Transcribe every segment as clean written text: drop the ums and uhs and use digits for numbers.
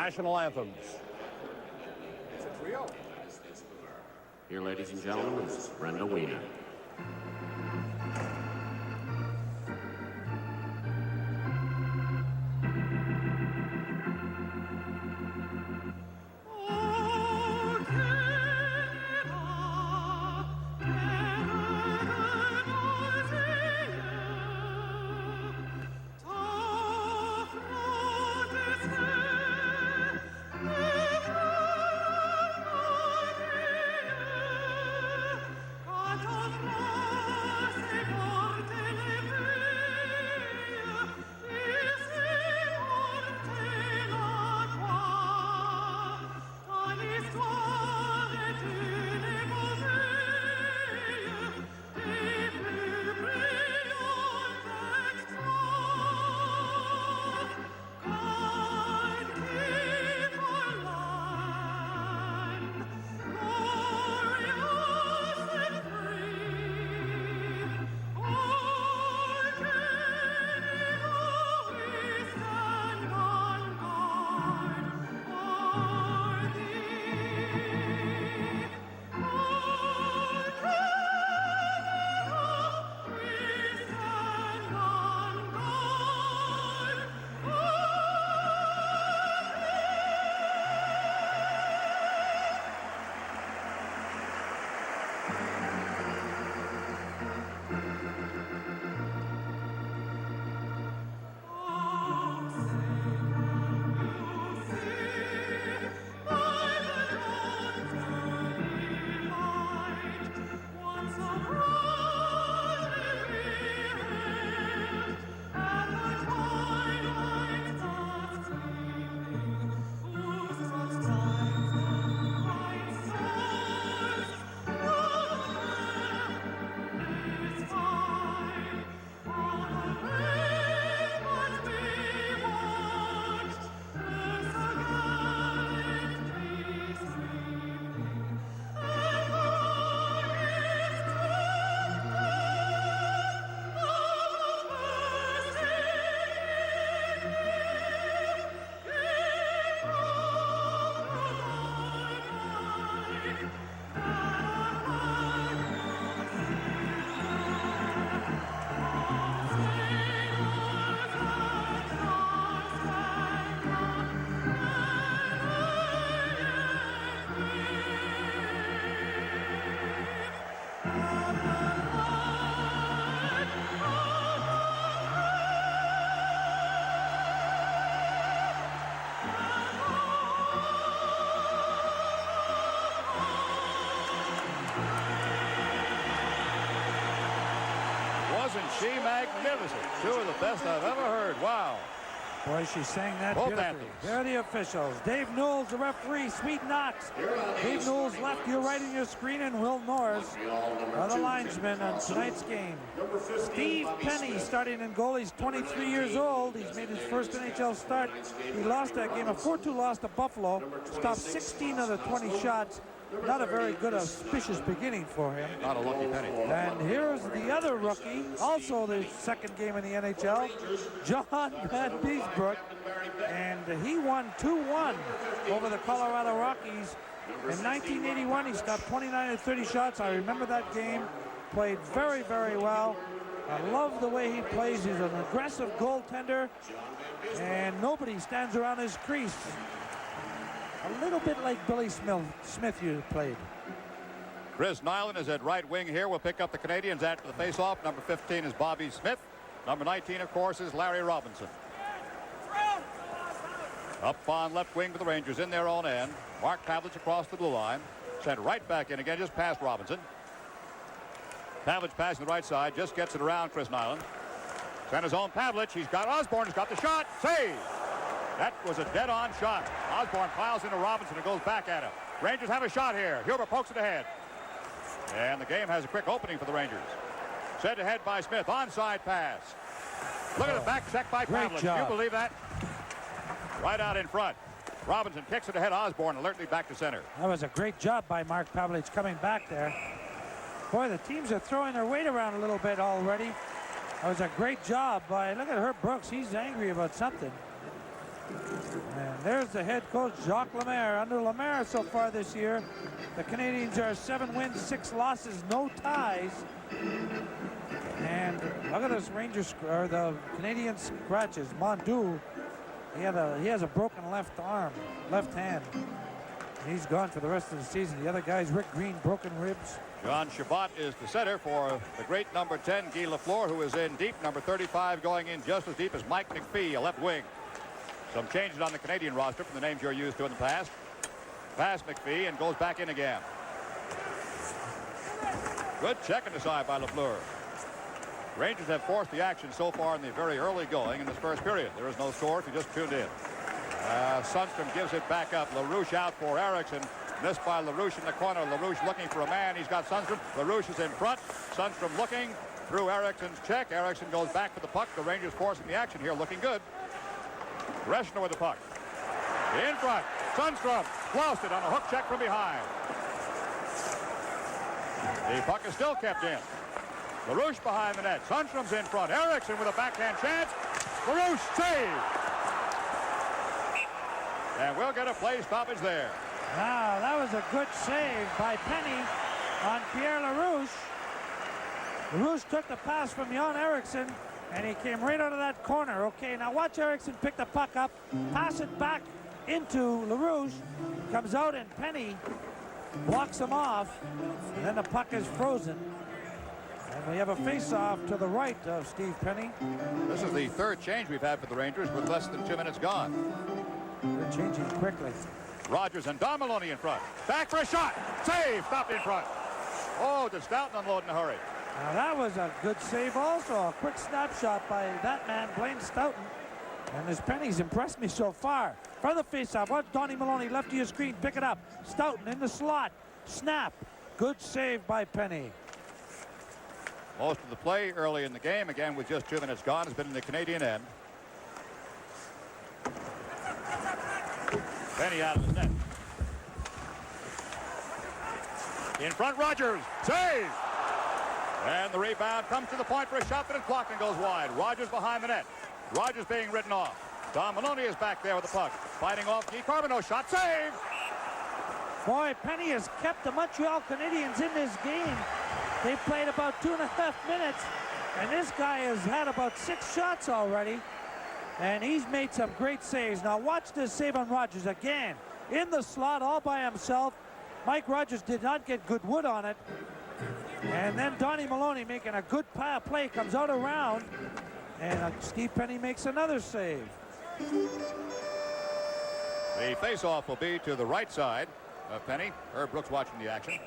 national anthems. Here, ladies and gentlemen, is Brenda Wiener. Wasn't she magnificent? Two of the best I've ever heard. Wow. Boy, she sang that Both beautifully. anthems. There are the officials. Dave Knowles, the referee. Sweet Knox. Dave Knowles left, you're right in your screen, and Will Norris are the linesmen on tonight's game. Steve Penny starting in goal. He's 23 years old. He's made his first NHL start. He lost that game, a 4-2 loss to Buffalo. Stopped 16 of the 20 shots. Not a very good auspicious beginning for him. Not a lucky penny. And here's the other rookie, also the second game in the NHL, John Vanbiesbrouck, and he won 2-1 over the Colorado Rockies. In 1981, he stopped 29 of 30 shots. I remember that game. Played very, very well. I love the way he plays. He's an aggressive goaltender, and nobody stands around his crease. A little bit like Billy Smith you played. Chris Nilan is at right wing here. We'll pick up the Canadiens after the faceoff. Number 15 is Bobby Smith. Number 19, of course, is Larry Robinson. Up on left wing for the Rangers in their own end. Mark Pavelich across the blue line. Sent right back in again, just past Robinson. Pavelich passing the right side, just gets it around Chris Nilan. Sent his own Pavelich. He's got Osborne. He's got the shot. Save! That was a dead-on shot. Osborne piles into Robinson and goes back at him. Rangers have a shot here. Huber pokes it ahead. And the game has a quick opening for the Rangers. Sent ahead by Smith. Onside pass. Look at the back check by Pavelich. Can you believe that? Right out in front. Robinson kicks it ahead. Osborne alertly back to center. That was a great job by Mark Pavelich coming back there. Boy, the teams are throwing their weight around a little bit already. That was a great job by, look at Herb Brooks. He's angry about something. And there's the head coach, Jacques Lemaire. Under Lemaire so far this year, the Canadiens are 7 wins, 6 losses, no ties. And look at this Rangers, or the Canadian scratches. Mondu, he has a broken left hand. He's gone for the rest of the season. The other guy's Rick Green, broken ribs. John Chabot is the center for the great number 10, Guy Lafleur, who is in deep. Number 35 going in just as deep as Mike McPhee, a left wing. Some changes on the Canadian roster from the names you're used to in the past. Pass McPhee and goes back in again. Good check in the side by Lafleur. Rangers have forced the action so far in the very early going in this first period. There is no score if you just tuned in. Sundstrom gives it back up. LaRouche out for Eriksson. Missed by LaRouche in the corner. LaRouche looking for a man. He's got Sundstrom. LaRouche is in front. Sundstrom looking through Eriksson's check. Eriksson goes back for the puck. The Rangers forcing the action here, looking good. Greshner with the puck. In front. Sundstrom lost it on a hook check from behind. The puck is still kept in. LaRouche behind the net. Sundstrom's in front. Eriksson with a backhand chance. LaRouche save. And we'll get a play stoppage there. Wow, that was a good save by Penny on Pierre LaRouche. LaRouche took the pass from Jan Eriksson, and he came right out of that corner. Okay, now watch Eriksson pick the puck up, pass it back into LaRouche, comes out, and Penny blocks him off, and then the puck is frozen. And we have a face-off to the right of Steve Penny. This is the third change we've had for the Rangers with less than 2 minutes gone. They're changing quickly. Rogers and Don Maloney in front. Back for a shot. Save. Stopped in front. Oh, did Stoughton unload in a hurry? Now that was a good save also. A quick snapshot by that man, Blaine Stoughton. And this Penny's impressed me so far. For the faceoff, watch Donnie Maloney left of your screen. Pick it up. Stoughton in the slot. Snap. Good save by Penny. Most of the play early in the game, again with just 2 minutes gone, has been in the Canadian end. Penny out of the net. In front, Rogers. Save! And the rebound comes to the point for a shot, but it's blocked and goes wide. Rogers behind the net. Rogers being ridden off. Don Maloney is back there with the puck. Fighting off Guy Carbonneau. Shot. Save! Boy, Penny has kept the Montreal Canadiens in this game. They've played about 2.5 minutes, and this guy has had about 6 shots already. And he's made some great saves. Now watch this save on Rogers again. In the slot all by himself. Mike Rogers did not get good wood on it. And then Donnie Maloney making a good play, comes out around. And Steve Penny makes another save. The face-off will be to the right side of Penny. Herb Brooks watching the action.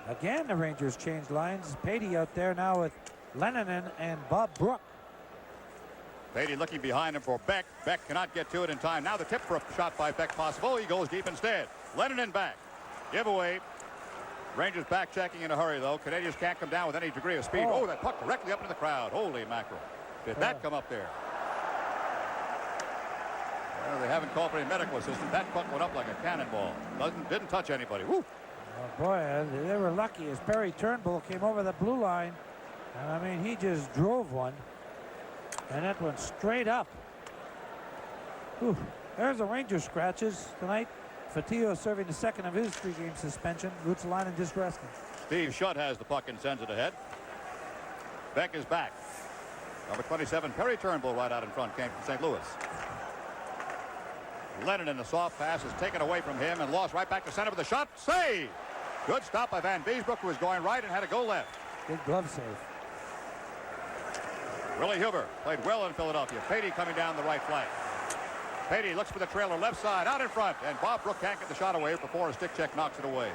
Again, the Rangers changed lines. Patey out there now with Leinonen and Bob Brook. Patey looking behind him for Beck. Beck cannot get to it in time. Now the tip for a shot by Beck possible. He goes deep instead. Leinonen back. Giveaway. Rangers back checking in a hurry, though. Canadiens can't come down with any degree of speed. Oh, that puck directly up into the crowd. Holy mackerel. Did that come up there? Well, they haven't called for any medical assistance. That puck went up like a cannonball. Didn't touch anybody. Woo. Oh, boy, they were lucky as Perry Turnbull came over the blue line. And, I mean, he just drove one. And that went straight up. Whew. There's the Rangers scratches tonight. Fatillo serving the second of his 3-game suspension. Ruotsalainen just resting. Steve Shutt has the puck and sends it ahead. Beck is back. Number 27, Perry Turnbull, right out in front, came from St. Louis. Leinonen in the soft pass is taken away from him and lost right back to center with a shot. Save! Good stop by Vanbiesbrouck, who was going right and had to go left. Good glove save. Willie Huber played well in Philadelphia. Patey coming down the right flank. Patey looks for the trailer left side out in front, and Bob Brook can't get the shot away before a stick check knocks it away.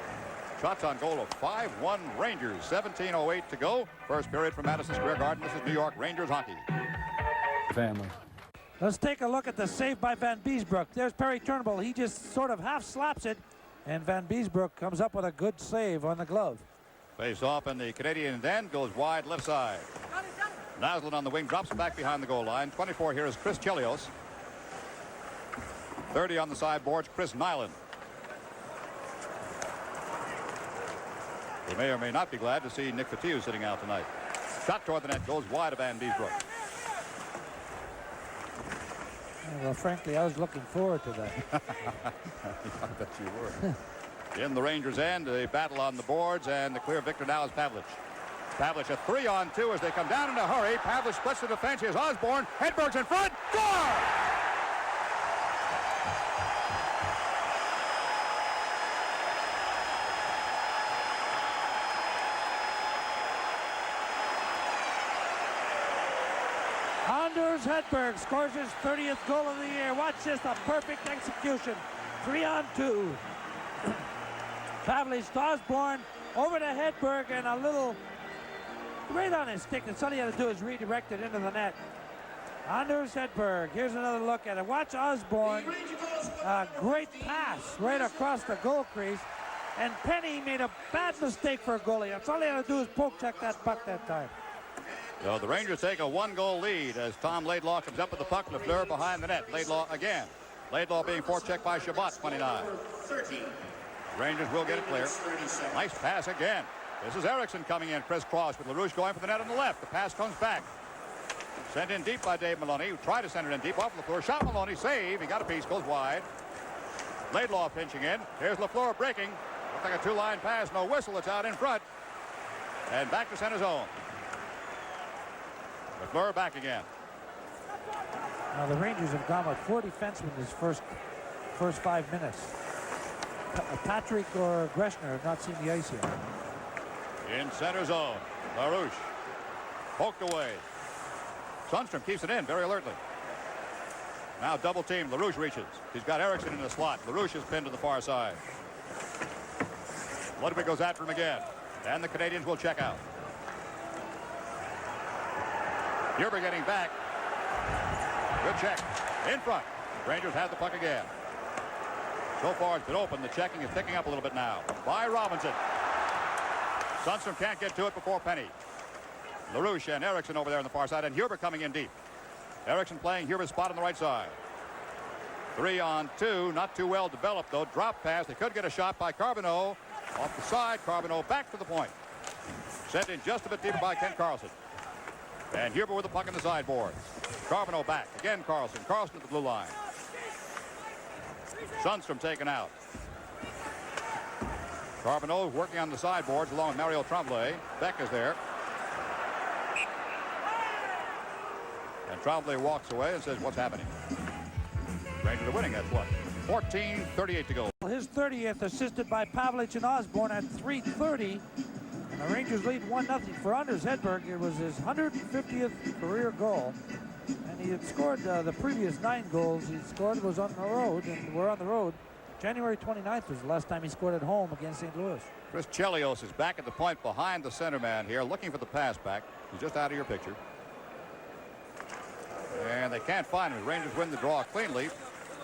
Shots on goal of 5-1 Rangers. 17:08 to go. First period from Madison Square Garden. This is New York Rangers hockey. Family. Let's take a look at the save by Vanbiesbrouck. There's Perry Turnbull. He just sort of half slaps it, and Vanbiesbrouck comes up with a good save on the glove. Face off, and the Canadian end goes wide left side. Naslund on the wing drops back behind the goal line. 24 here is Chris Chelios. 30 on the sideboards, Chris Nilan. They may or may not be glad to see Nick Fatiu sitting out tonight. Shot toward the net goes wide of Vanbiesbrouck. Yeah, well, frankly, I was looking forward to that. I bet you were. In the Rangers' end, a battle on the boards, and the clear victor now is Pavelich. Pavelich a 3-on-2 as they come down in a hurry. Pavelich splits the defense. Here's Osborne. Hedberg's in front. Score! Anders Hedberg scores his 30th goal of the year. Watch this, a perfect execution. 3-on-2. Pavelich to Osborne, over to Hedberg, and a little right on his stick. And all he had to do is redirect it into the net. Anders Hedberg, here's another look at it. Watch Osborne, a great pass right across the goal crease. And Penny made a bad mistake for a goalie. That's all he had to do is poke check that puck that time. So the Rangers take a 1-goal lead as Tom Laidlaw comes up with the puck. Lafleur behind the net. Laidlaw again. Laidlaw being forechecked by Chabot, 29. Rangers will get it clear. Nice pass again. This is Eriksson coming in crisscross with LaRouche going for the net on the left. The pass comes back. Sent in deep by Dave Maloney, who tried to send it in deep off Lafleur. Shot Maloney, save. He got a piece, goes wide. Laidlaw pinching in. Here's Lafleur breaking. Looks like a two-line pass. No whistle. It's out in front. And back to center zone. Lafleur back again. Now the Rangers have gone with 4 defensemen this first 5 minutes. Patrick or Greshner have not seen the ice yet. In center zone. LaRouche poked away. Sundstrom keeps it in very alertly. Now double team. LaRouche reaches. He's got Eriksson in the slot. LaRouche is pinned to the far side. Ludwig goes after him again. And the Canadiens will check out. Hedberg getting back. Good check. In front. Rangers have the puck again. So far it's been open. The checking is picking up a little bit now. By Robinson. Sundstrom can't get to it before Penny. LaRouche and Eriksson over there on the far side. And Hedberg coming in deep. Eriksson playing Hedberg's spot on the right side. 3-on-2. Not too well developed though. Drop pass. They could get a shot by Carbonneau. Off the side. Carbonneau back to the point. Sent in just a bit deeper by Ken Carlson. And Hedberg with the puck in the sideboard. Carbonneau back. Again Carlson. Carlson at the blue line. Sundstrom taken out. Carbonneau working on the sideboards along with Mario Tremblay. Beck is there. And Tremblay walks away and says, what's happening? Rangers are winning. That's what? 14:38 to go. His 30th assisted by Pavelich and Osborne at 3:30. And the Rangers lead 1-0 for Anders Hedberg. It was his 150th career goal. And he had scored the previous 9 goals he scored was on the road, and we're on the road. January 29th was the last time he scored at home against St. Louis. Chris Chelios is back at the point behind the center man here, looking for the pass back. He's just out of your picture. And they can't find him. The Rangers win the draw cleanly.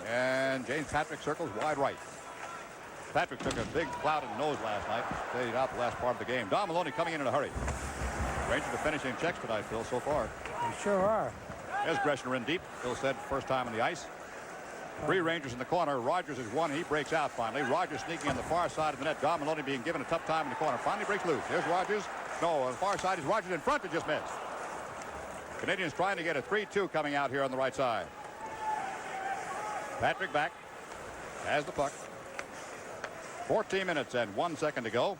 And James Patrick circles wide right. Patrick took a big clout in the nose last night. Stayed out the last part of the game. Don Maloney coming in a hurry. Rangers are finishing checks tonight, Phil, so far. They sure are. There's Greshner in deep. Phil said first time on the ice. 3 Rangers in the corner. Rogers is one. He breaks out finally. Rogers sneaking on the far side of the net. Don Maloney being given a tough time in the corner. Finally breaks loose. Here's Rogers. No, on the far side is Rogers in front that just missed. Canadiens trying to get a 3-2 coming out here on the right side. Patrick back. Has the puck. 14 minutes and 1 second to go.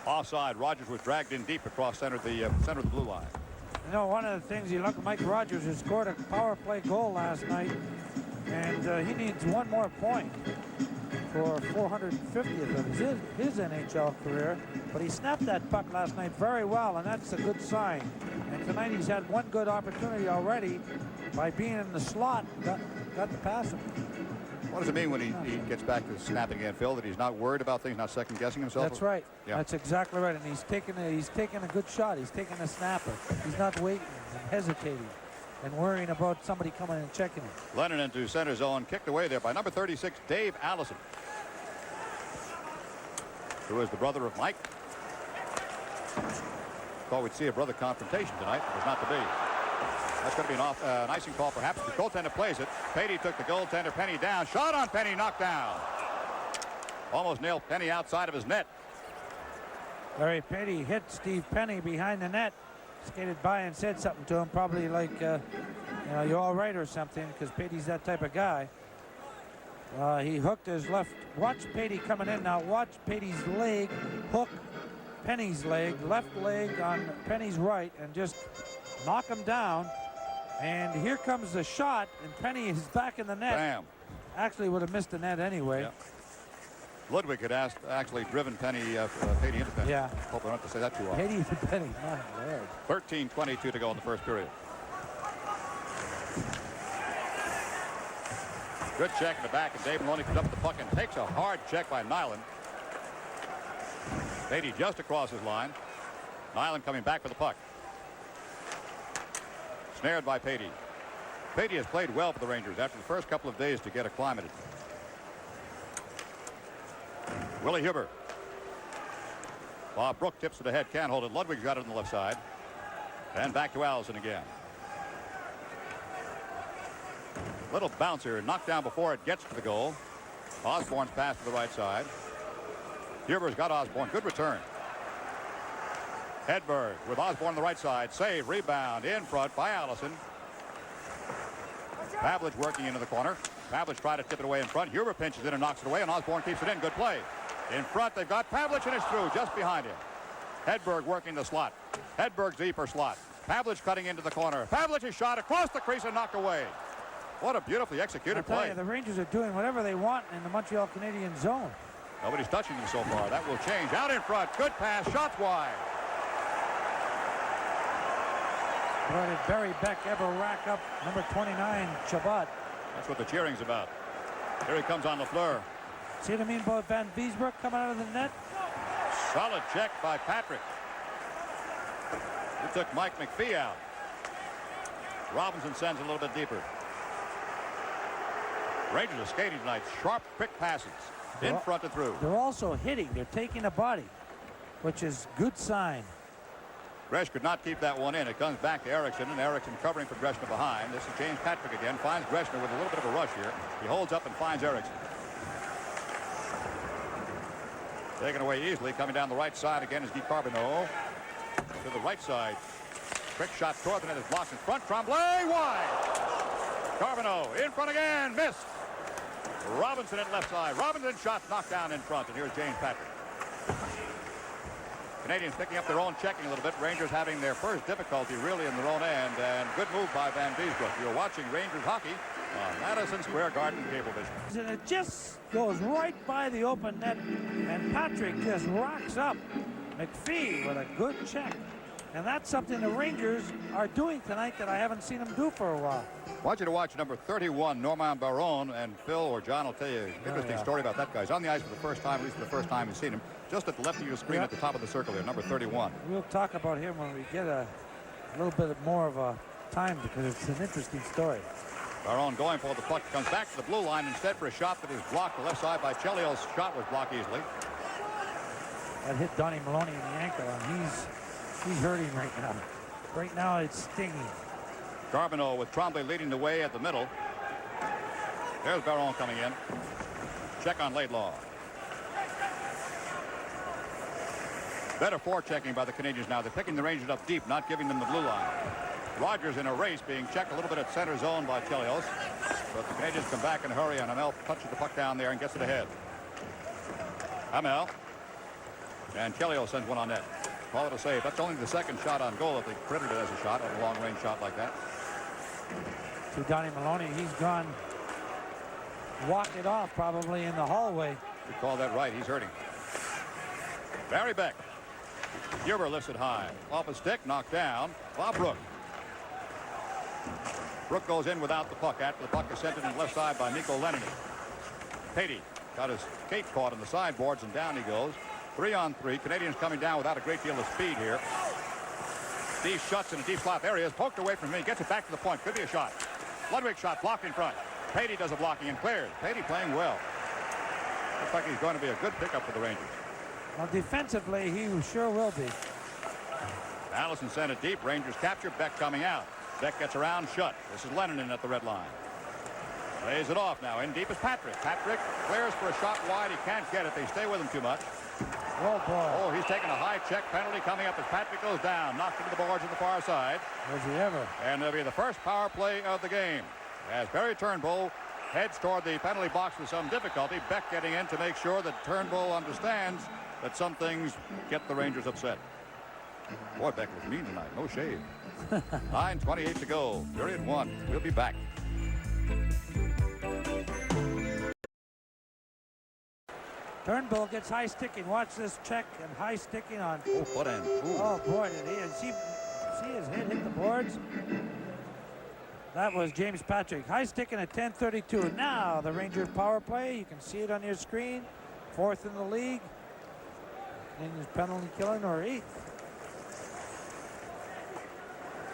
Offside. Rogers was dragged in deep across center of the blue line. You know, one of the things, you look at Mike Rogers, who scored a power play goal last night, and he needs 1 more point for 450th of his NHL career. But he snapped that puck last night very well, and that's a good sign. And tonight he's had 1 good opportunity already by being in the slot. Got the pass him. What does it mean when he gets back to snapping again, Phil, that he's not worried about things, not second-guessing himself? That's right. Yeah. That's exactly right. And he's taking a good shot. He's taking a snapper. He's not waiting and hesitating and worrying about somebody coming and checking him. Leinonen into center zone, kicked away there by number 36, Dave Allison, who is the brother of Mike. Thought we'd see a brother confrontation tonight. It was not to be. That's going to be an icing call, perhaps. The goaltender plays it. Patey took the goaltender. Penny down. Shot on Penny. Knocked down. Almost nailed Penny outside of his net. Larry Patey hit Steve Penny behind the net. Skated by and said something to him, probably like, You know, you're all right or something, because Patey's that type of guy. He hooked his left. Watch Patey coming in now. Watch Patey's leg hook Penny's leg, left leg on Penny's right, and just knock him down. And here comes the shot, and Penny is back in the net. Bam. Actually would have missed the net anyway. Yep. Ludwig had actually driven Patey into Penny. Yeah. Hope I don't have to say that too often. Patey to Penny. My Lord. 13:22 to go in the first period. Good check in the back, and Dave Maloney comes up with the puck and takes a hard check by Nilan. Patey just across his line. Nilan coming back for the puck. Snared by Patey. Patey has played well for the Rangers after the first couple of days to get acclimated. Willie Huber. Bob Brook tips it ahead, can't hold it. Ludwig's got it on the left side. And back to Allison again. Little bouncer knocked down before it gets to the goal. Osborne's pass to the right side. Huber's got Osborne. Good return. Hedberg with Osborne on the right side. Save, rebound, in front by Allison. Pavelich working into the corner. Pavelich tried to tip it away in front. Huber pinches it and knocks it away, and Osborne keeps it in. Good play. In front, they've got Pavelich, and it's through just behind him. Hedberg working the slot. Hedberg deeper slot. Pavelich cutting into the corner. Pavelich's shot across the crease and knocked away. What a beautifully executed I'll tell play. you, the Rangers are doing whatever they want in the Montreal Canadiens zone. Nobody's touching them so far. That will change. Out in front. Good pass. Shots wide. Boy, did Barry Beck ever rack up number 29, Chabot. That's what the cheering's about. Here he comes on Lafleur. See what I mean about Vanbiesbrouck coming out of the net? Solid check by Patrick. He took Mike McPhee out. Robinson sends a little bit deeper. Rangers are skating tonight. Sharp, quick passes. In front and through. They're also hitting. They're taking a body, which is good sign. Gresh could not keep that one in. It comes back to Eriksson, and Eriksson covering for Greshner behind. This is James Patrick again. Finds Greshner with a little bit of a rush here. He holds up and finds Eriksson. Taken away easily. Coming down the right side again is Guy Carbonneau. To the right side. Quick shot toward the net is blocked in front. Tremblay wide. Carbonneau in front again. Missed. Robinson at left side. Robinson shot knocked down in front. And here's James Patrick. Canadiens picking up their own checking a little bit. Rangers having their first difficulty really in their own end. And good move by Vanbiesbrouck. You're watching Rangers hockey on Madison Square Garden cable vision. And it just goes right by the open net. And Patrick just rocks up McPhee with a good check. And that's something the Rangers are doing tonight that I haven't seen them do for a while. I want you to watch number 31, Normand Baron, and Phil or John will tell you an interesting story about that guy. He's on the ice for the first time, at least for the first time we've seen him, just at the left of your screen at the top of the circle there, number 31. We'll talk about him when we get a little bit more of a time because it's an interesting story. Baron going for the puck, comes back to the blue line instead for a shot that is blocked the left side by Chelios. Shot was blocked easily. That hit Donnie Maloney in the ankle, and he's hurting right now. Right now it's stinging. Carbonneau with Tremblay leading the way at the middle. There's Baron coming in. Check on Laidlaw. Better forechecking by the Canadiens now. They're picking the Rangers up deep, not giving them the blue line. Rogers in a race being checked a little bit at center zone by Chelios. But the Canadiens come back in a hurry, and Hamel punches the puck down there and gets it ahead. Hamel. And Chelios sends one on net. Call it a save. That's only the second shot on goal if they credited it as a shot on a long-range shot like that. To Donnie Maloney, he's gone walk it off probably in the hallway. You call that right. He's hurting. Barry Beck. Huber lifts it high. Off a stick, knocked down. Bob Brook. Brook goes in without the puck. After the puck is sent in the left side by Mikko Leinonen. Patey got his skate caught in the sideboards, and down he goes. 3-on-3. Canadiens coming down without a great deal of speed here. Steve Schutz in a deep slot. There he is. Poked away from me. Gets it back to the point. Could be a shot. Ludwig shot blocked in front. Patey does a blocking and cleared. Patey playing well. Looks like he's going to be a good pickup for the Rangers. Well, defensively, he sure will be. Allison sent it deep. Rangers capture. Beck coming out. Beck gets around Schutt. This is Leinonen at the red line. Lays it off now. In deep is Patrick. Patrick clears for a shot wide. He can't get it. They stay with him too much. Oh, boy. Oh, he's taking a high check penalty coming up as Patrick goes down. Knocked into the boards on the far side. Was he ever? And it'll be the first power play of the game. As Barry Turnbull heads toward the penalty box with some difficulty. Beck getting in to make sure that Turnbull understands that some things get the Rangers upset. Boy, Beck was mean tonight. No shave. 9:28 to go. Period 1. We'll be back. Turnbull gets high sticking. Watch this check and high sticking on. Oh, foot end. Ooh. Oh, boy, did he. See his head hit the boards? That was James Patrick. High sticking at 10:32. Now the Rangers power play. You can see it on your screen. 4th in the league. Canadiens penalty killing or 8th.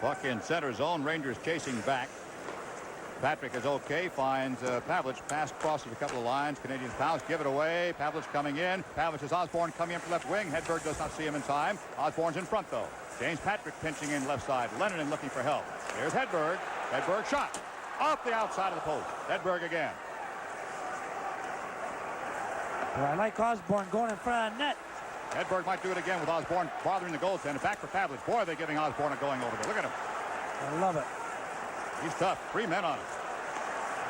Puck in center zone. Rangers chasing back. Patrick is okay. Finds Pavelich. Pass crosses a couple of lines. Canadiens pounce. Give it away. Pavelich coming in. Pavelich is Osborne coming in from left wing. Hedberg does not see him in time. Osborne's in front though. James Patrick pinching in left side. Leinonen looking for help. Here's Hedberg. Hedberg shot. Off the outside of the post. Hedberg again. Well, I like Osborne going in front of the net. Hedberg might do it again with Osborne bothering the goaltender. Back for Pavelich. Boy, they're giving Osborne a going over there. Look at him. I love it. He's tough. 3 men on him.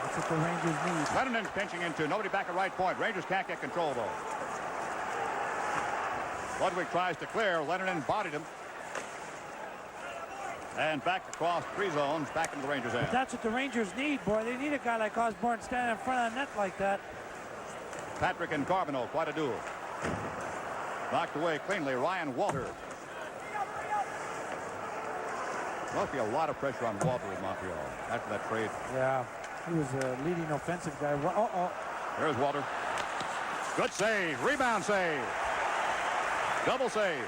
That's what the Rangers need. Leinonen pinching into. Nobody back at right point. Rangers can't get control though. Ludwig tries to clear. Leinonen bodied him. And back across 3 zones. Back into the Rangers' end. But that's what the Rangers need, boy. They need a guy like Osborne standing in front of the net like that. Patrick and Carbonneau, quite a duel. Knocked away cleanly. Ryan Walter. Must be a lot of pressure on Walter in Montreal after that trade. Yeah, he was a leading offensive guy. There's Walter. Good save. Rebound save. Double save.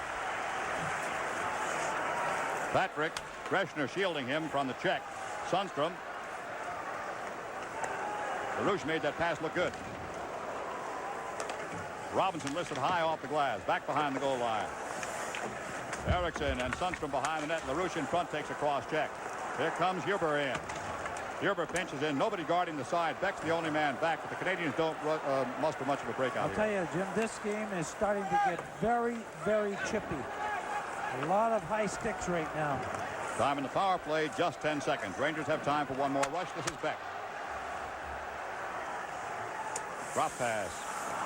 Patrick. Greshner shielding him from the check. Sundstrom. LaRouche made that pass look good. Robinson listed high off the glass. Back behind the goal line. Eriksson and Sundstrom behind the net. LaRouche in front takes a cross check. Here comes Huber in. Huber pinches in. Nobody guarding the side. Beck's the only man back, but the Canadiens don't muster much of a breakout. I'll tell you, Jim, this game is starting to get very, very chippy. A lot of high sticks right now. Time in the power play, just 10 seconds. Rangers have time for one more rush. This is Beck. Drop pass.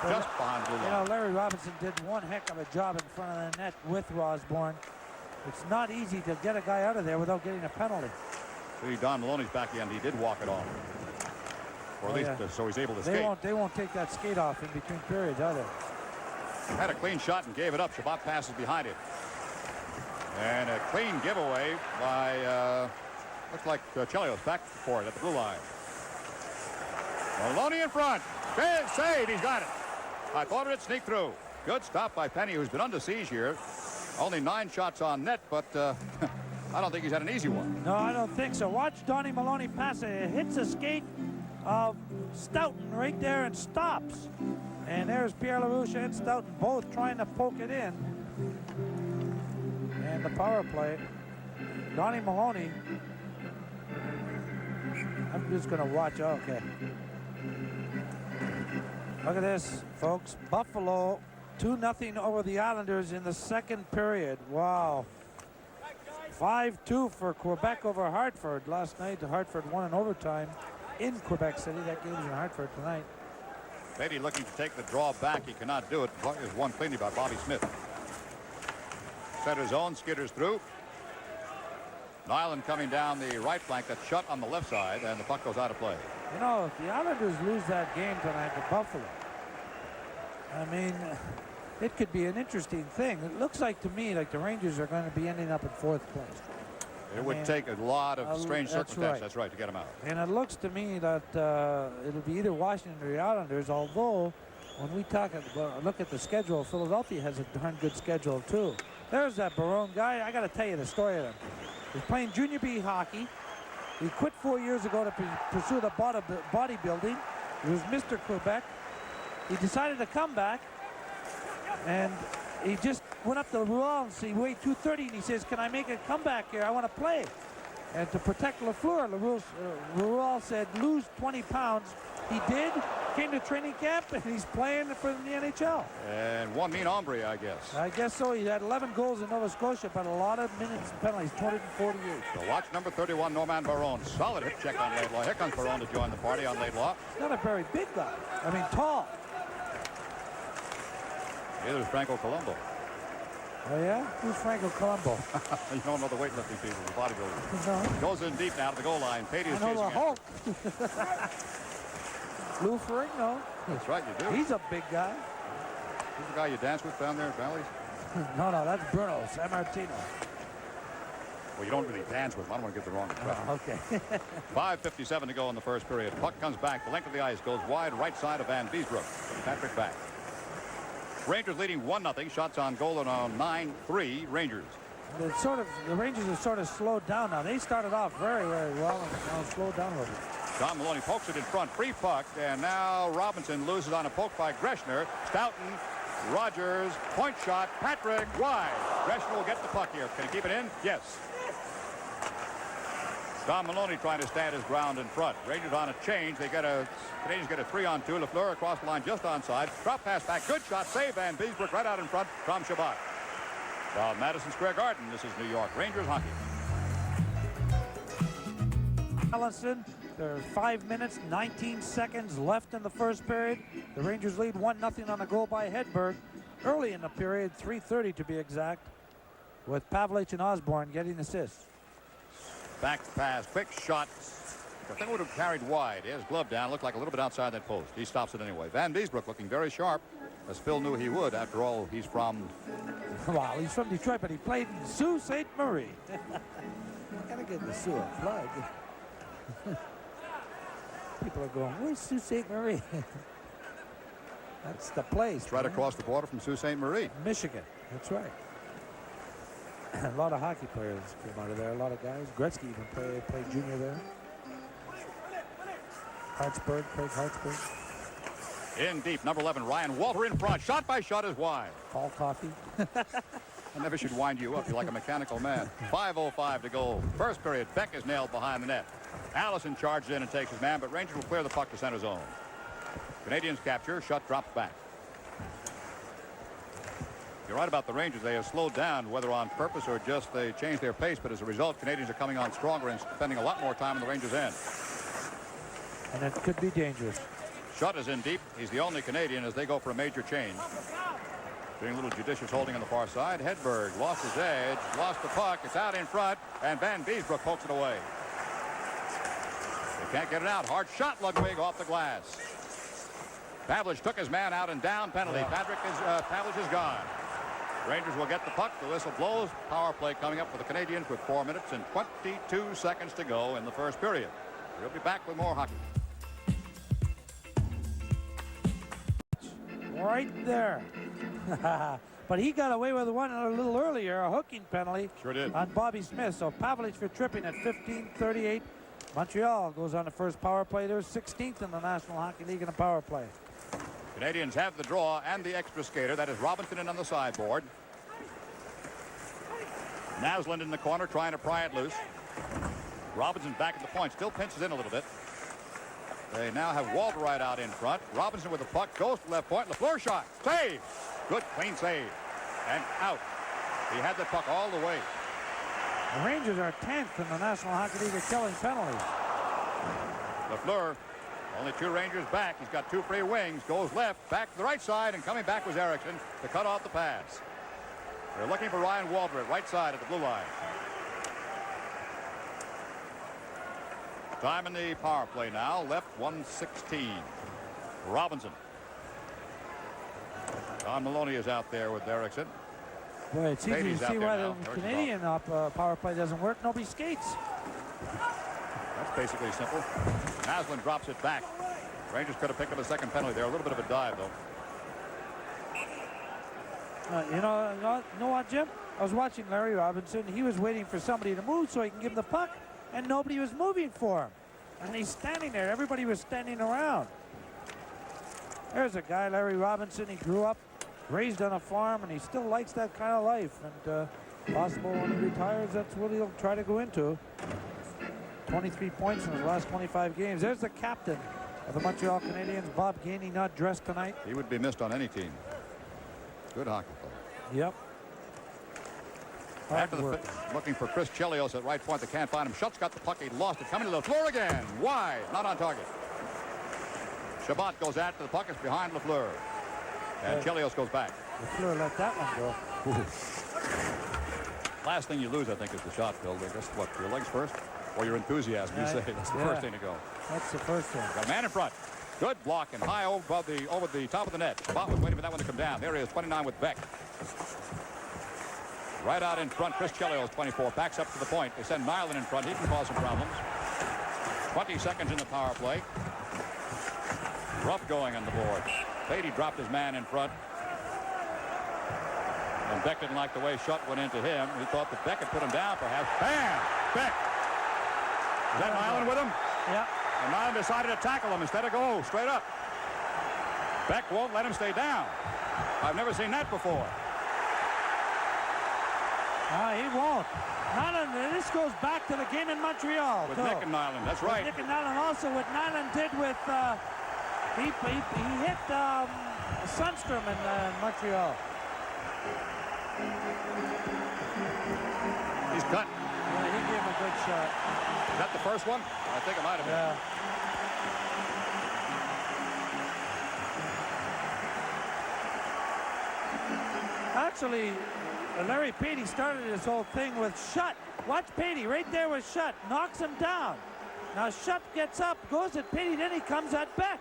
Just behind the blue line. You know, Larry Robinson did one heck of a job in front of the net with Osborne. It's not easy to get a guy out of there without getting a penalty. See, Don Maloney's back in. He did walk it off. Or at least so he's able to skate. They won't take that skate off in between periods either. Had a clean shot and gave it up. Chabot passes behind it. And a clean giveaway by, looks like Chelios back for it at the blue line. Maloney in front. Save. He's got it. I thought it'd sneak through. Good stop by Penny, who's been under siege here. Only 9 shots on net, but I don't think he's had an easy one. No, I don't think so. Watch Donnie Maloney pass it. It hits a skate of Stoughton right there and stops. And there's Pierre LaRouche and Stoughton both trying to poke it in. And the power play, Donnie Maloney. I'm just going to watch. Okay. Look at this, folks. Buffalo 2-0 over the Islanders in the second period. Wow. 5-2 for Quebec over Hartford. Last night, Hartford won in overtime in Quebec City. That game's in Hartford tonight. Patey looking to take the draw back. He cannot do it. There's one cleanly by Bobby Smith. Center zone, skitters through. Nilan coming down the right flank. That's shut on the left side, and the puck goes out of play. You know, if the Islanders lose that game tonight to Buffalo, I mean, it could be an interesting thing. It looks like to me like the Rangers are going to be ending up in 4th place. It would take a lot of strange circumstances, that's right, to get him out. And it looks to me that it'll be either Washington or the Islanders, although when we look at the schedule, Philadelphia has a darn good schedule too. There's that Barone guy. I got to tell you the story of him. He's playing junior B hockey. He quit 4 years ago to pursue the bodybuilding. He was Mr. Quebec. He decided to come back, and he just went up to the wall and he weighed 230, and he says, "Can I make a comeback here? I want to play." And to protect Lafleur, Ruel said lose 20 pounds. He did, came to training camp, and he's playing for the NHL. And one mean hombre, I guess. I guess so. He had 11 goals in Nova Scotia, but a lot of minutes and penalties, 248. So watch number 31, Norman Barone. Solid hip check on Laidlaw. Here comes Barone to join the party on Laidlaw. He's not a very big guy. I mean, tall. Neither is Franco Colombo. Oh, yeah? Who's Franco Colombo? You don't know the weightlifting people, the bodybuilders. No. Goes in deep now to the goal line. Patey is I know chasing the Hulk. Lou Ferrigno. That's right, you do. He's a big guy. He's the guy you dance with down there at Valley's? No, that's Bruno Sammartino. Well, you don't really dance with him. I don't want to give the wrong impression. Oh, okay. 5:57 to go in the first period. Puck comes back. The length of the ice goes wide right side of Vanbiesbrouck. Patrick Beck. Rangers leading 1-0. Shots on goal and on 9-3 Rangers. The Rangers have sort of slowed down now. They started off very, very well and now slowed down a little bit. John Maloney pokes it in front. Free puck. And now Robinson loses on a poke by Greshner. Stoughton. Rogers. Point shot. Patrick wide. Greshner will get the puck here. Can he keep it in? Yes. John Maloney trying to stand his ground in front. Rangers on a change. Canadiens get a 3-on-2. Lafleur across the line just onside. Drop pass back. Good shot. Save. Vanbiesbrouck right out in front from Chabot. From Madison Square Garden, this is New York Rangers hockey. Allison, there are 5 minutes, 19 seconds left in the first period. The Rangers lead 1-0 on a goal by Hedberg. Early in the period, 3:30 to be exact, with Pavelich and Osborne getting assists. Back pass, quick shot. I think would have carried wide. He has his glove down, looked like a little bit outside that post. He stops it anyway. Vanbiesbrouck looking very sharp, as Phil knew he would. After all, he's from... Well, he's from Detroit, but he played in Sault Ste. Marie. Gotta get the Sault a plug. People are going, where's Sault Ste. Marie? That's the place. It's right across the border from Sault Ste. Marie. Michigan, that's right. A lot of hockey players came out of there. A lot of guys. Gretzky even played junior there. Craig Hartsburg. In deep, number 11, Ryan Walter in front. Shot by shot is wide. Paul Coffey. I never should wind you up. You're like a mechanical man. 5:05 to go. First period. Beck is nailed behind the net. Allison charges in and takes his man, but Rangers will clear the puck to center zone. Canadiens capture. Shot drops back. You're right about the Rangers. They have slowed down, whether on purpose or just they changed their pace. But as a result, Canadiens are coming on stronger and spending a lot more time in the Rangers' end. And it could be dangerous. Shutt is in deep. He's the only Canadian as they go for a major change. Doing a little judicious holding on the far side. Hedberg lost his edge, lost the puck. It's out in front, and Vanbiesbrouck pokes it away. They can't get it out. Hard shot, Ludwig, off the glass. Pavelich took his man out and down. Penalty. Pavelich is gone. Rangers will get the puck. The whistle blows. Power play coming up for the Canadiens with 4 minutes and 22 seconds to go in the first period. We'll be back with more hockey. Right there. But he got away with one a little earlier, a hooking penalty. Sure did. On Bobby Smith. So Pavelich for tripping at 15:38. Montreal goes on the first power play. They're 16th in the National Hockey League in a power play. Canadiens have the draw and the extra skater. That is Robinson in on the sideboard. Naslund in the corner trying to pry it loose. Robinson back at the point. Still pinches in a little bit. They now have Walter right out in front. Robinson with the puck goes to left point. Lafleur shot. Save. Good clean save. And out. He had the puck all the way. The Rangers are 10th in the National Hockey League at killing penalties. Lafleur, only 2 Rangers back. He's got 2 free wings. Goes left, back to the right side, and coming back was Erickson to cut off the pass. They're looking for Ryan Walter at right side at the blue line. Time in the power play now. Left 1:16. Robinson. John Maloney is out there with Erickson. Boy, it's easy Patey's to out see there why now. the Canadian power play doesn't work. Nobody skates. That's basically simple. Naslund drops it back. Rangers could have picked up a second penalty there. A little bit of a dive, though. You know what, Jim? I was watching Larry Robinson. He was waiting for somebody to move so he can give him the puck, and nobody was moving for him. And he's standing there. Everybody was standing around. There's a guy, Larry Robinson. He grew up, raised on a farm, and he still likes that kind of life. And possible when he retires, that's what he'll try to go into. 23 points in his last 25 games. There's the captain of the Montreal Canadiens, Bob Gainey, not dressed tonight. He would be missed on any team. Good hockey player. Yep. After looking for Chris Chelios at right point. They can't find him. Schutt's got the puck. He lost it. Coming to the floor again. Wide. Not on target. Chabot goes after the puck. It's behind Lafleur. And Chelios goes back. Lafleur let that one go. Last thing you lose, I think, is the shot, Phil. They just, what, your legs first? Or your enthusiasm, you say. That's the first thing to go. That's the first thing. Got a man in front. Good block and high over the top of the net. Chabot was waiting for that one to come down. There he is, 29 with Beck. Right out in front, Chris Chelios, 24, backs up to the point. They send Nilan in front. He can cause some problems. 20 seconds in the power play. Rough going on the boards. Patey dropped his man in front. And Beck didn't like the way Schutt went into him. He thought that Beck had put him down, perhaps. Bam! Beck! Is that Nilan with him? Yeah. And Nilan decided to tackle him instead of go straight up. Beck won't let him stay down. I've never seen that before. He won't. Nilan, this goes back to the game in Montreal. With Nick and Nilan, that's right. Nick and Nilan, also what Nilan did with, he hit Sundstrom in Montreal. He's cut. Yeah, he gave him a good shot. Is that the first one? I think it might have been. Yeah. Actually, Larry Patey started this whole thing with Schutt. Watch Patey right there with Schutt. Knocks him down. Now Schutt gets up, goes at Patey, then he comes at Beck.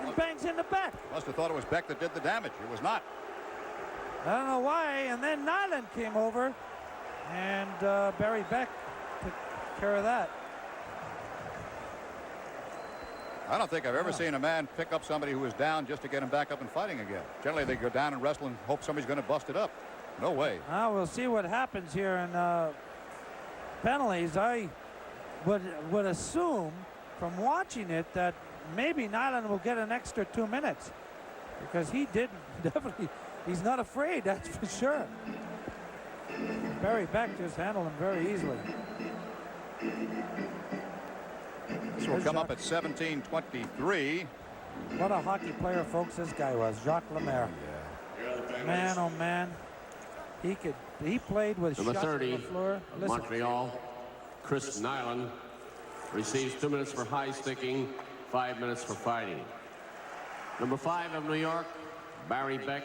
And bangs into Beck. Must have thought it was Beck that did the damage. It was not. I don't know why. And then Nilan came over. And Barry Beck took care of that. I don't think I've ever seen a man pick up somebody who was down just to get him back up and fighting again. Generally, they go down and wrestle and hope somebody's going to bust it up. No way. We'll see what happens here in penalties. I would assume from watching it that maybe Nilan will get an extra 2 minutes because he did definitely. He's not afraid, that's for sure. Barry Beck just handled him very easily. This will come up at 17:23. What a hockey player, folks, this guy was. Jacques Lemaire. Yeah. Man, oh man. He played with Number Schutt 30, on the floor. Listen. Montreal, Chris Nilan receives 2 minutes for high sticking, 5 minutes for fighting. Number 5 of New York, Barry Beck,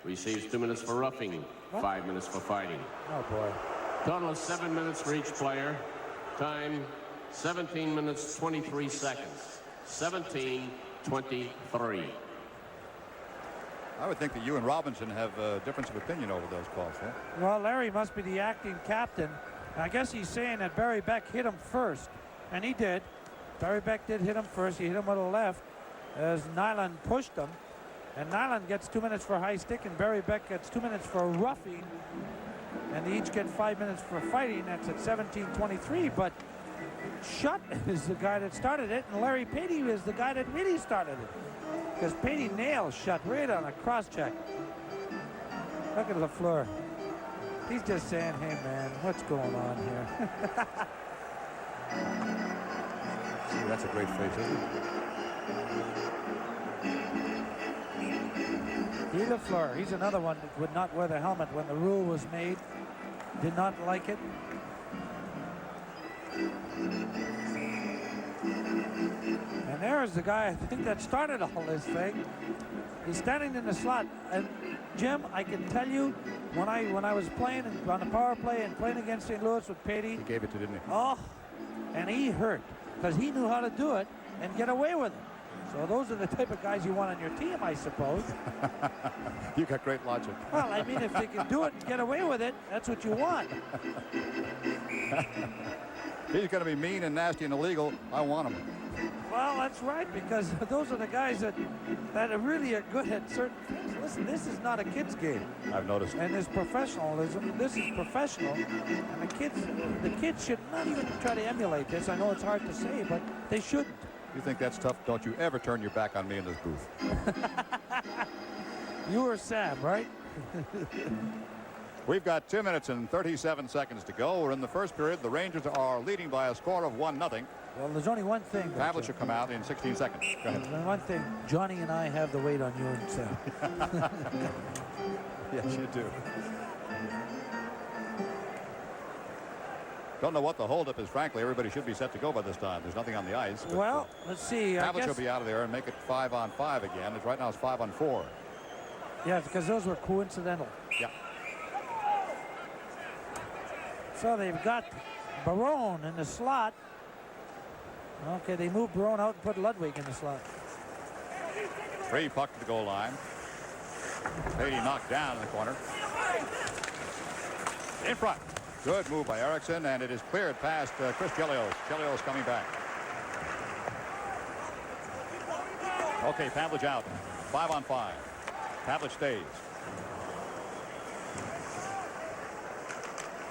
receives 2 minutes for roughing, 5 minutes for fighting. Oh boy. Total of 7 minutes for each player. Time 17 minutes 23 seconds. 17:23. I would think that you and Robinson have a difference of opinion over those calls, huh? Well, Larry must be the acting captain. I guess he's saying that Barry Beck hit him first, and he did. Barry Beck did hit him first. He hit him with the left as Nilan pushed him. And Nilan gets 2 minutes for high stick, and Barry Beck gets 2 minutes for roughing. And they each get 5 minutes for fighting. That's at 17:23. But Schutt is the guy that started it, and Larry Patey is the guy that really started it. Because Patey nails Schutt right on a cross-check. Look at Lafleur. He's just saying, hey, man, what's going on here? See, that's a great face, isn't it? Guy Lafleur, he's another one that would not wear the helmet when the rule was made. Did not like it. And there's the guy, I think, that started all this thing. He's standing in the slot. And Jim, I can tell you, when I was playing on the power play and playing against St. Louis with Patey. He gave it to, didn't he? Oh, and he hurt because he knew how to do it and get away with it. So those are the type of guys you want on your team, I suppose. You got great logic. Well, I mean, if they can do it and get away with it, that's what you want. He's going to be mean and nasty and illegal. I want him. Well, that's right, because those are the guys that are really good at certain things. Listen, this is not a kid's game. I've noticed. And there's professionalism. This is professional. And the kids should not even try to emulate this. I know it's hard to say, but they shouldn't. You think that's tough? Don't you ever turn your back on me in this booth. You or Sam, right? We've got 2 minutes and 37 seconds to go. We're in the first period. The Rangers are leading by a score of 1-0. Well, there's only one thing. Pavelich will come out in 16 seconds. Go ahead. There's one thing. Johnny and I have the weight on you instead. Yes, you do. Don't know what the holdup is, frankly. Everybody should be set to go by this time. There's nothing on the ice. Well, let's see. Pavelich will be out of there and make it 5-on-5 again. Right now it's 5-on-4. Yeah, because those were coincidental. Yeah. So they've got Barone in the slot. Okay, they moved Barone out and put Ludwig in the slot. Free puck to the goal line. Patey knocked down in the corner. In front. Good move by Eriksson, and it is cleared past Chris Chelios. Chelios coming back. Okay, Pavelich out. 5-on-5. Pavelich stays.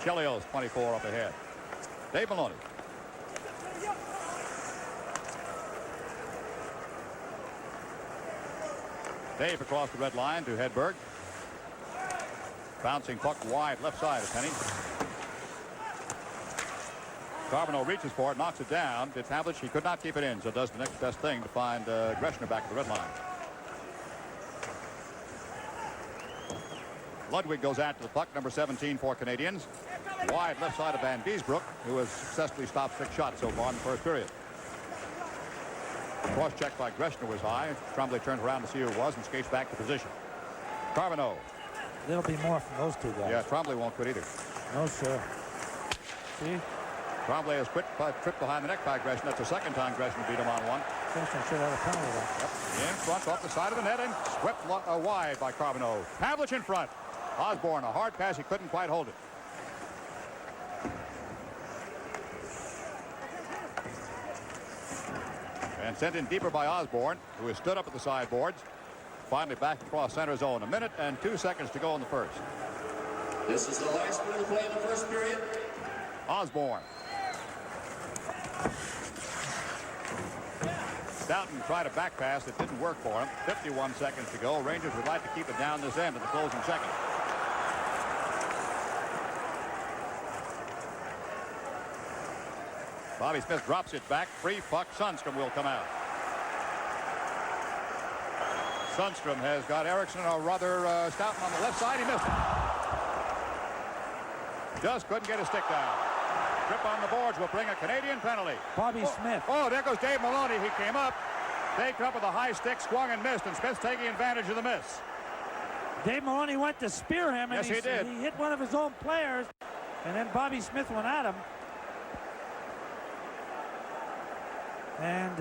Chelios, 24 up ahead. Dave Maloney. Dave across the red line to Hedberg. Bouncing puck wide left side of Penny. Carbonneau reaches for it, knocks it down. Did Pavelich? He could not keep it in, so does the next best thing to find Greshner back at the red line. Ludwig goes after the puck, number 17 for Canadiens. Wide left side of Vanbiesbrouck, who has successfully stopped 6 shots so far in the first period. Cross check by Greshner was high. Tremblay turns around to see who it was and skates back to position. Carbonneau. There'll be more from those two guys. Yeah, Tremblay won't quit either. No, sir. See? Tremblay has tripped behind the neck by Greshner. That's the second time Greshner beat him on one. Greshner should have a penalty there. Yep. In front, off the side of the net, and swept wide by Carbonneau. Pavelich in front. Osborne, a hard pass. He couldn't quite hold it. And sent in deeper by Osborne, who has stood up at the sideboards. Finally back across center zone. 1 minute and 2 seconds to go in the first. This is the last minute of play in the first period. Osborne. Stoughton tried a back pass that didn't work for him. 51 seconds to go. Rangers would like to keep it down this end in the closing second. Bobby Smith drops it back. Free puck. Sundstrom will come out. Sundstrom has got Eriksson, or rather Stoughton on the left side. He missed it. Just couldn't get his stick down. Trip on the boards will bring a Canadian penalty. Bobby Smith. Oh, there goes Dave Maloney. He came up. Dave up with a high stick, swung and missed, and Smith's taking advantage of the miss. Dave Maloney went to spear him, and yes, he did. He hit one of his own players, and then Bobby Smith went at him. And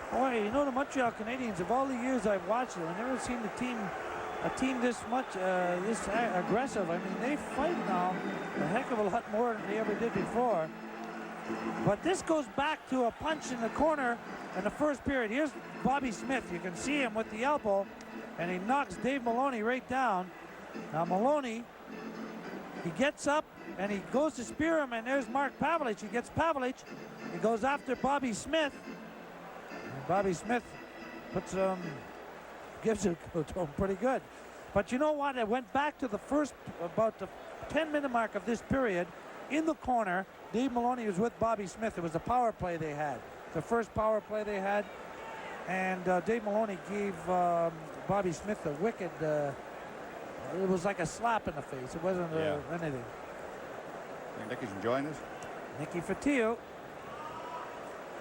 boy, you know, the Montreal Canadiens, of all the years I've watched them, I've never seen a team this much this aggressive. I mean, they fight now a heck of a lot more than they ever did before. But this goes back to a punch in the corner in the first period. Here's Bobby Smith. You can see him with the elbow, and he knocks Dave Maloney right down. Now Maloney, he gets up and he goes to spear him, and there's Mark Pavelich. He gets Pavelich. He goes after Bobby Smith. And Bobby Smith puts gives it to him pretty good. But you know what? It went back to the first, about the 10-minute mark of this period. In the corner, Dave Maloney was with Bobby Smith. It was a power play they had. The first power play they had. And Dave Maloney gave Bobby Smith a wicked, it was like a slap in the face. It wasn't anything. Think Nicky's enjoying this? Nicky Fatio.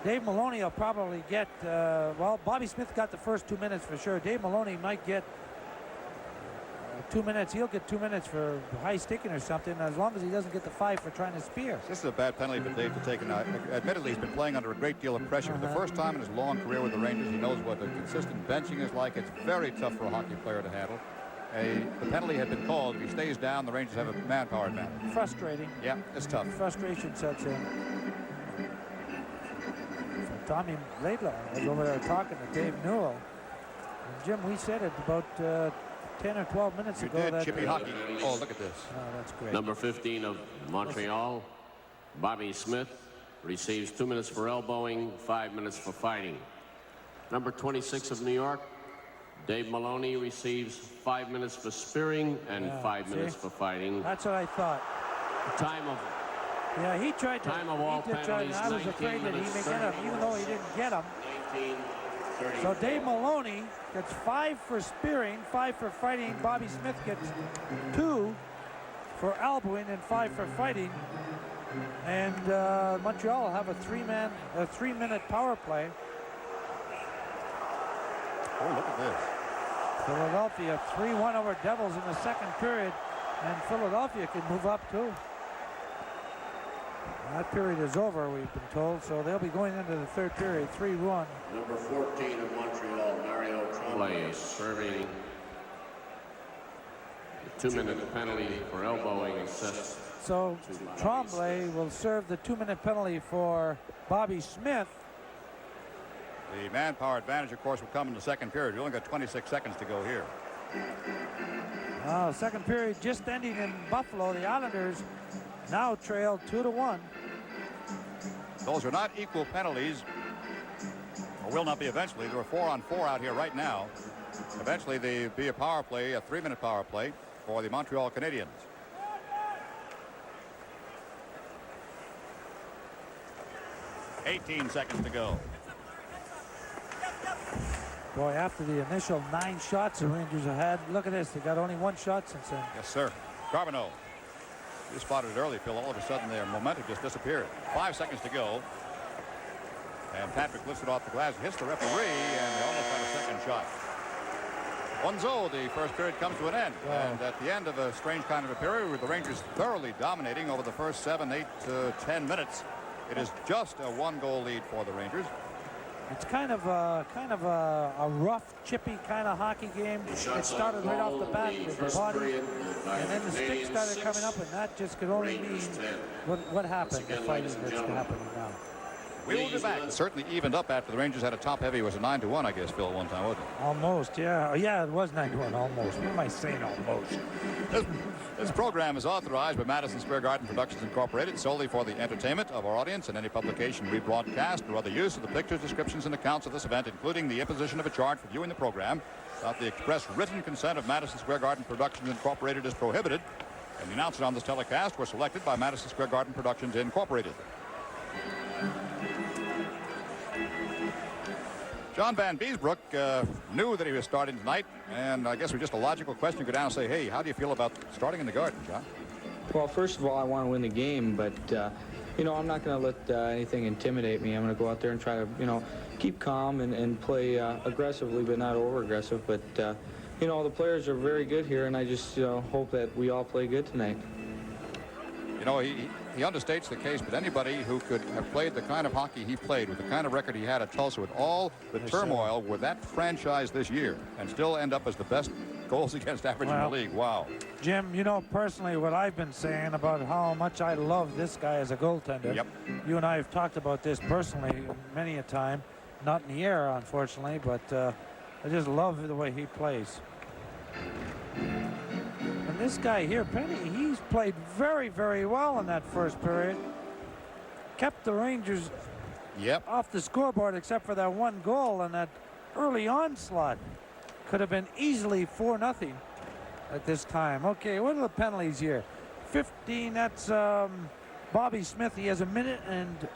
Dave Maloney will probably get, well, Bobby Smith got the first 2 minutes for sure. Dave Maloney might get 2 minutes. He'll get 2 minutes for high sticking or something, as long as he doesn't get the 5 for trying to spear. This is a bad penalty for Dave to take. And admittedly, he's been playing under a great deal of pressure. For the first time in his long career with the Rangers, he knows what a consistent benching is like. It's very tough for a hockey player to handle. The penalty had been called. If he stays down, the Rangers have a manpower advantage. Frustrating. Yeah, it's tough. Frustration sets in. So Tommy Laidlaw was over there talking to Dave Newell. And Jim, we said it about 10 or 12 minutes ago. That chippy hockey. Oh, look at this. Oh, that's great. Number 15 of Montreal, Bobby Smith, receives 2 minutes for elbowing, 5 minutes for fighting. Number 26 of New York, Dave Maloney receives 5 minutes for spearing and 5 minutes for fighting. That's what I thought. Time of Yeah, he tried to. Time of all penalties, I was afraid that he may get him, even though he didn't get him. So Dave Maloney gets 5 for spearing, 5 for fighting. Bobby Smith gets 2 for elbowing and 5 for fighting. And Montreal will have a 3-minute power play. Oh, look at this. Philadelphia 3-1 over Devils in the second period, and Philadelphia can move up too. That period is over, we've been told, so they'll be going into the third period, 3-1. Number 14 of Montreal, Mario Tremblay, is serving a 2-minute penalty for elbowing assist. So Tremblay will serve the 2-minute penalty for Bobby Smith. The manpower advantage, of course, will come in the second period. You only got 26 seconds to go here. Second period just ending in Buffalo. The Islanders now trail 2-1. Those are not equal penalties, or will not be eventually. There are 4-on-4 out here right now. Eventually, there'll be a power play, a 3-minute power play for the Montreal Canadiens. $18 seconds to go. Boy, after the initial 9 shots the Rangers have had, look at this. They got only 1 shot since then. Yes, sir. Carbonneau. You spotted it early, Phil. All of a sudden, their momentum just disappeared. 5 seconds to go. And Patrick lifts it off the glass, hits the referee, and they almost had a second shot. 1-0, the first period comes to an end. Wow. And at the end of a strange kind of a period with the Rangers thoroughly dominating over the first 7, 8 to 10 minutes, it is just a 1-goal lead for the Rangers. It's kind of a rough, chippy kind of hockey game. It started right off the bat with the body, and then the stick started coming up, and that just could only mean what happened, the fighting that's happening now. We will be back. It certainly evened up after the Rangers had a top heavy. It was a 9-1, I guess, Phil, one time, wasn't it? Almost, yeah. Yeah, it was 9-1, almost. What am I saying, almost? This program is authorized by Madison Square Garden Productions Incorporated solely for the entertainment of our audience, and any publication, rebroadcast, or other use of the pictures, descriptions, and accounts of this event, including the imposition of a charge for viewing the program, without the express written consent of Madison Square Garden Productions Incorporated, is prohibited. And the announcers on this telecast were selected by Madison Square Garden Productions Incorporated. John Vanbiesbrouck knew that he was starting tonight, and I guess it was just a logical question to go down and say, hey, how do you feel about starting in the Garden, John? Well, first of all, I want to win the game, but, you know, I'm not going to let anything intimidate me. I'm going to go out there and try to, you know, keep calm and play aggressively, but not over-aggressive. But, you know, the players are very good here, and I just hope that we all play good tonight. You know, he understates the case, but anybody who could have played the kind of hockey he played with the kind of record he had at Tulsa with all the turmoil with that franchise this year and still end up as the best goals against average in the league. Wow. Jim, you know personally what I've been saying about how much I love this guy as a goaltender. Yep. You and I have talked about this personally many a time. Not in the air, unfortunately, but I just love the way he plays. And this guy here, Penny, he's played very, very well in that first period. Kept the Rangers off the scoreboard except for that 1 goal, and that early onslaught could have been easily 4-0 at this time. Okay, what are the penalties here? 15, that's Bobby Smith. He has 1 minute and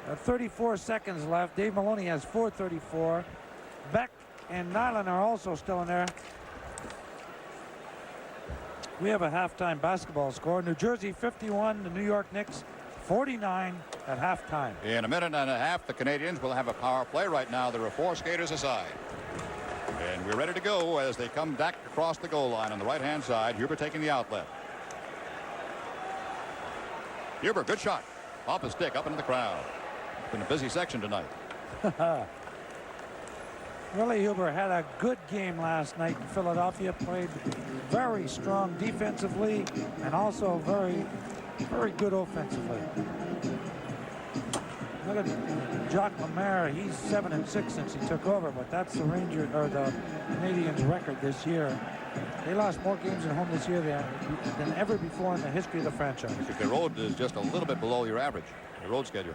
34 seconds left. Dave Maloney has 4:34. Beck and Nilan are also still in there. We have a halftime basketball score. New Jersey 51, the New York Knicks 49 at halftime. In a minute and a half, the Canadiens will have a power play. Right now, there are 4 skaters aside. And we're ready to go as they come back across the goal line on the right-hand side. Huber taking the outlet. Huber, good shot. Off his stick, up into the crowd. It's been a busy section tonight. Willie Huber had a good game last night in Philadelphia. Played very strong defensively and also very, very good offensively. Look at Jacques Lemaire. He's 7-6 since he took over, but that's the Rangers or the Canadiens' record this year. They lost more games at home this year than ever before in the history of the franchise. The road is just a little bit below your average, the road schedule.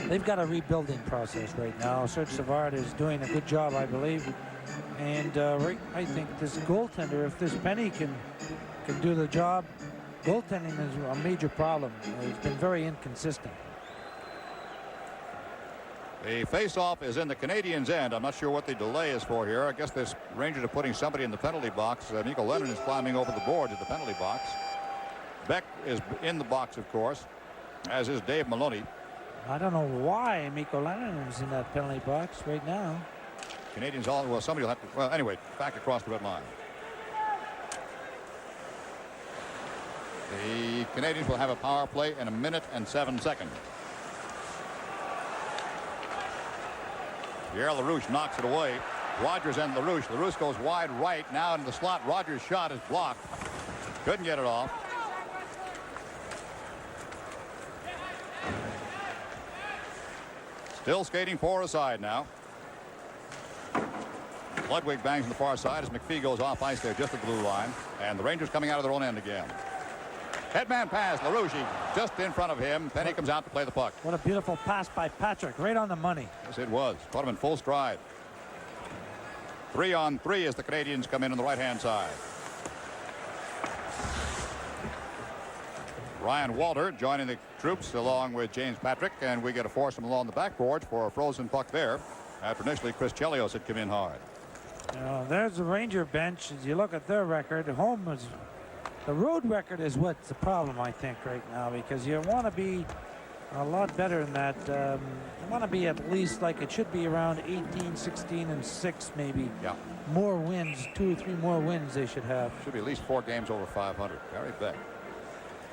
they've got a rebuilding process right now. Serge Savard is doing a good job, I believe. And I think this goaltender, if this Penny can do the job, goaltending is a major problem. It's been very inconsistent. The face-off is in the Canadiens' end. I'm not sure what the delay is for here. I guess this Rangers are putting somebody in the penalty box. Mikko Leinonen is climbing over the board at the penalty box. Beck is in the box, of course, as is Dave Maloney. I don't know why Mikko Leinonen is in that penalty box right now. Canadiens all, well, somebody will have to, well, anyway, back across the red line. The Canadiens will have a power play in 1 minute and 7 seconds. Pierre LaRouche knocks it away. Rogers and LaRouche. LaRouche goes wide right. Now into the slot. Rogers' shot is blocked. Couldn't get it off. Still skating for a side now. Ludwig bangs on the far side as McPhee goes off ice there just at the blue line. And the Rangers coming out of their own end again. Headman pass. LaRouche just in front of him. Penny comes out to play the puck. What a beautiful pass by Patrick. Right on the money. Yes, it was. Caught him in full stride. 3-on-3 as the Canadiens come in on the right-hand side. Ryan Walter joining the troops along with James Patrick, and we get a foursome along the backboards for a frozen puck there after initially Chris Chelios had come in hard. There's the Ranger bench. As you look at their record, home is the road record is what's the problem, I think, right now, because you want to be a lot better than that. You want to be at least like it should be around 18, 16, and 6 maybe. Yeah. More wins, 2 or 3 more wins they should have. Should be at least 4 games over 500. Barry Beck.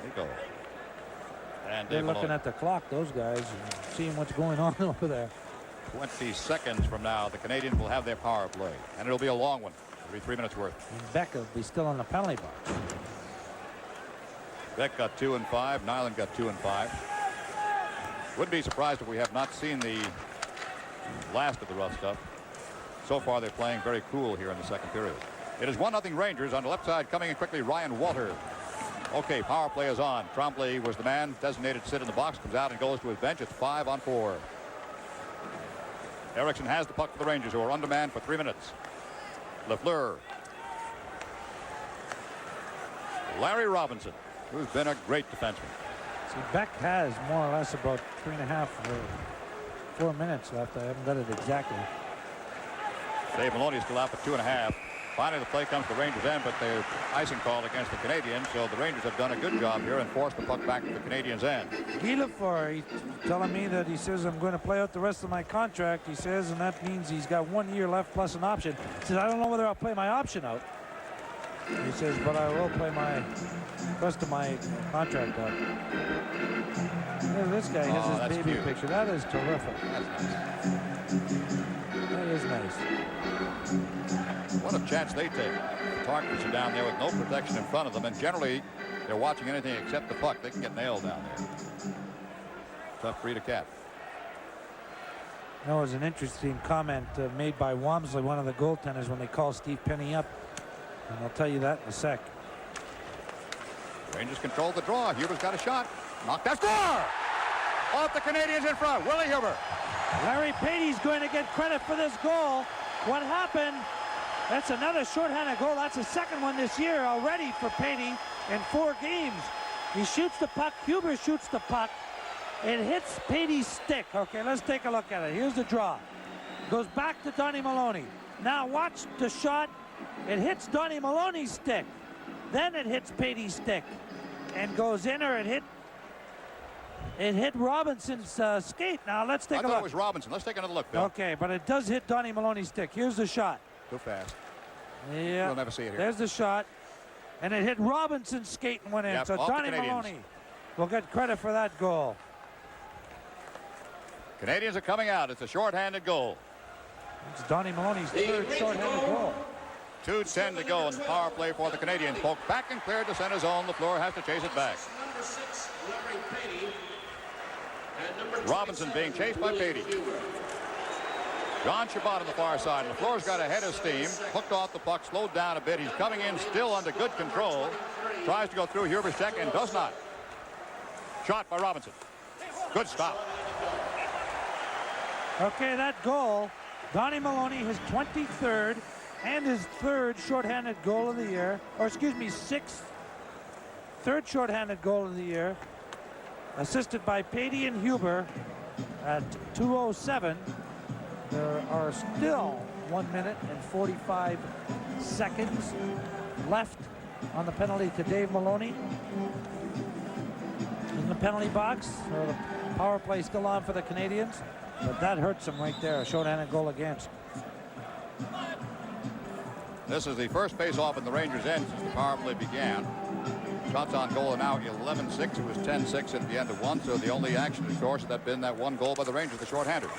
Mikko. And they're Dave looking Maloney. at the clock, those guys, and seeing what's going on over there. 20 seconds from now, the Canadiens will have their power play, and it'll be a long one. It'll be 3 minutes worth. And Beck will be still on the penalty box. Beck got 2 and 5. Nilan got 2 and 5. Wouldn't be surprised if we have not seen the last of the rough stuff. So far, they're playing very cool here in the second period. It is 1-0 Rangers. On the left side, coming in quickly, Ryan Walter. Okay, power play is on. Trombley was the man designated to sit in the box, comes out and goes to his bench. It's 5-on-4. Eriksson has the puck for the Rangers, who are undermanned for 3 minutes. Lafleur. Larry Robinson, who's been a great defenseman. See, Beck has more or less about 3.5 or 4 minutes left. I haven't got it exactly. Dave Maloney is still out for 2.5. Finally, the play comes to the Rangers' end, but the icing call against the Canadiens. So the Rangers have done a good job here and forced the puck back to the Canadiens' end. Guy Lafleur, he's telling me that he says, I'm going to play out the rest of my contract, he says, and that means he's got 1 year left plus an option. He says, I don't know whether I'll play my option out. He says, but I will play my rest of my contract out. Look at this guy. He has his baby picture. That is terrific. That's nice. That is nice. What a chance they take. Tarkers are down there with no protection in front of them, and generally they're watching anything except the puck. They can get nailed down there. Tough breed of cat. That was an interesting comment made by Wamsley, one of the goaltenders, when they called Steve Penny up. And I'll tell you that in a sec. Rangers control the draw. Huber's got a shot. Knocked that score! Off the Canadiens in front. Willie Huber. Larry Patey's going to get credit for this goal. What happened? That's another shorthanded goal. That's the second one this year already for Patey in 4 games. He shoots the puck. Huber shoots the puck. It hits Patey's stick. Okay, let's take a look at it. Here's the draw. Goes back to Donnie Maloney. Now watch the shot. It hits Donnie Maloney's stick. Then it hits Patey's stick and goes in, or it hit Robinson's skate. Now let's take a look. I thought it was Robinson. Let's take another look, Bill. Okay, but it does hit Donnie Maloney's stick. Here's the shot. Too fast. Yeah. We'll never see it here. There's the shot. And it hit Robinson's skate and went in. Yep, So off the Donnie Canadiens. Maloney will get credit for that goal. Canadiens are coming out. It's a shorthanded goal. It's Donnie Maloney's third shorthanded goal. 2:10 to go in the power play for the Canadiens. Poked back and cleared to center zone. Lafleur has to chase it back. Robinson being chased by Patey. John Chabot on the far side. Lafleur's got a head of steam. Hooked off the puck, slowed down a bit. He's coming in still under good control. Tries to go through Huber's check and does not. Shot by Robinson. Good stop. Okay, that goal, Donnie Maloney, his 23rd and his 3rd shorthanded goal of the year, or excuse me, 6th, 3rd shorthanded goal of the year, assisted by Patey and Huber at 2:07. There are still 1 minute and 45 seconds left on the penalty to Dave Maloney in the penalty box. So the power play still on for the Canadiens, but that hurts them right there. A shorthanded goal against. This is the first face-off in the Rangers' end since the power play began. Shots on goal are now 11-6. It was 10-6 at the end of one. So the only action, of course, that been that one goal by the Rangers, the shorthanded.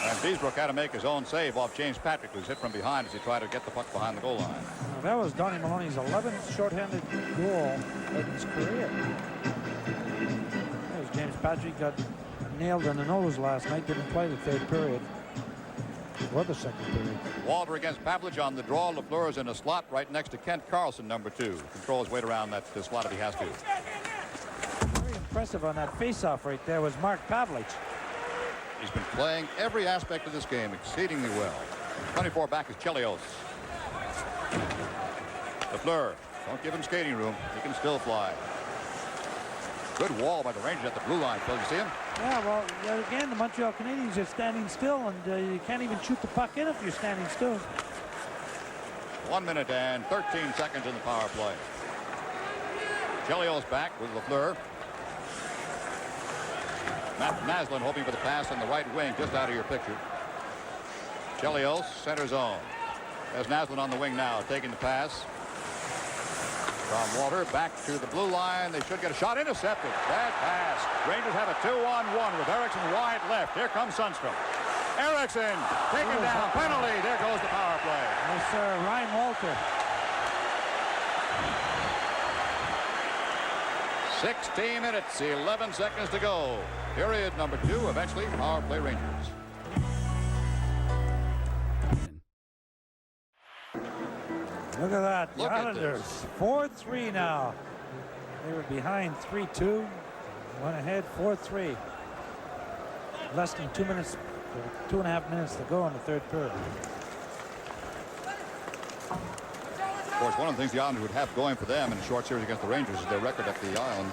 And Vanbiesbrouck had to make his own save off James Patrick, who was hit from behind as he tried to get the puck behind the goal line. Now, that was Donnie Maloney's 11th shorthanded goal in his career. There's James Patrick, got nailed in the nose last night. Didn't play the 3rd period. Or the 2nd period. Walter against Pavelich on the draw. Lafleur is in a slot right next to Kent Carlson, number 2. Controls weight around that slot if he has to. Very impressive on that face-off right there was Mark Pavelich. He's been playing every aspect of this game exceedingly well. 24 back is Chelios. Lafleur, don't give him skating room. He can still fly. Good wall by the Rangers at the blue line. Phil, you see him? Yeah, well, again, the Montreal Canadiens are standing still, and you can't even shoot the puck in if you're standing still. 1 minute and 13 seconds in the power play. Chelios back with Lafleur. Nilan hoping for the pass on the right wing, just out of your picture. Chelios, center zone. There's Nilan on the wing now, taking the pass. From Walter back to the blue line. They should get a shot. Intercepted. Bad pass. Rangers have a 2-on-1 with Eriksson wide left. Here comes Sundstrom. Eriksson taken down. Penalty. There goes the power play. Yes, sir. Ryan Walter. 16 minutes, 11 seconds to go. Period number 2. Eventually, power play Rangers. Look at that. The Look at Islanders 4-3 now. They were behind 3-2. Went ahead 4-3. Less than 2 minutes, 2.5 minutes to go in the 3rd period. Of course, one of the things the Islanders would have going for them in a short series against the Rangers is their record at the island.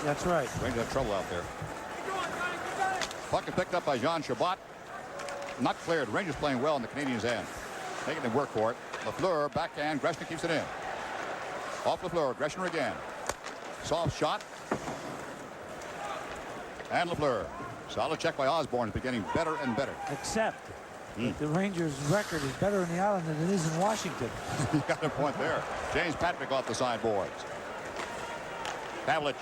That's right. Rangers have trouble out there. Puck is picked up by John Chabot. Not cleared. Rangers playing well in the Canadiens' end. Making them work for it. Lafleur, backhand. Greshner keeps it in. Off Lafleur. Greshner again. Soft shot. And Lafleur. Solid check by Osborne. Is getting better and better. Except that the Rangers' record is better in the island than it is in Washington. You got a point there. James Patrick off the sideboards. Pavelich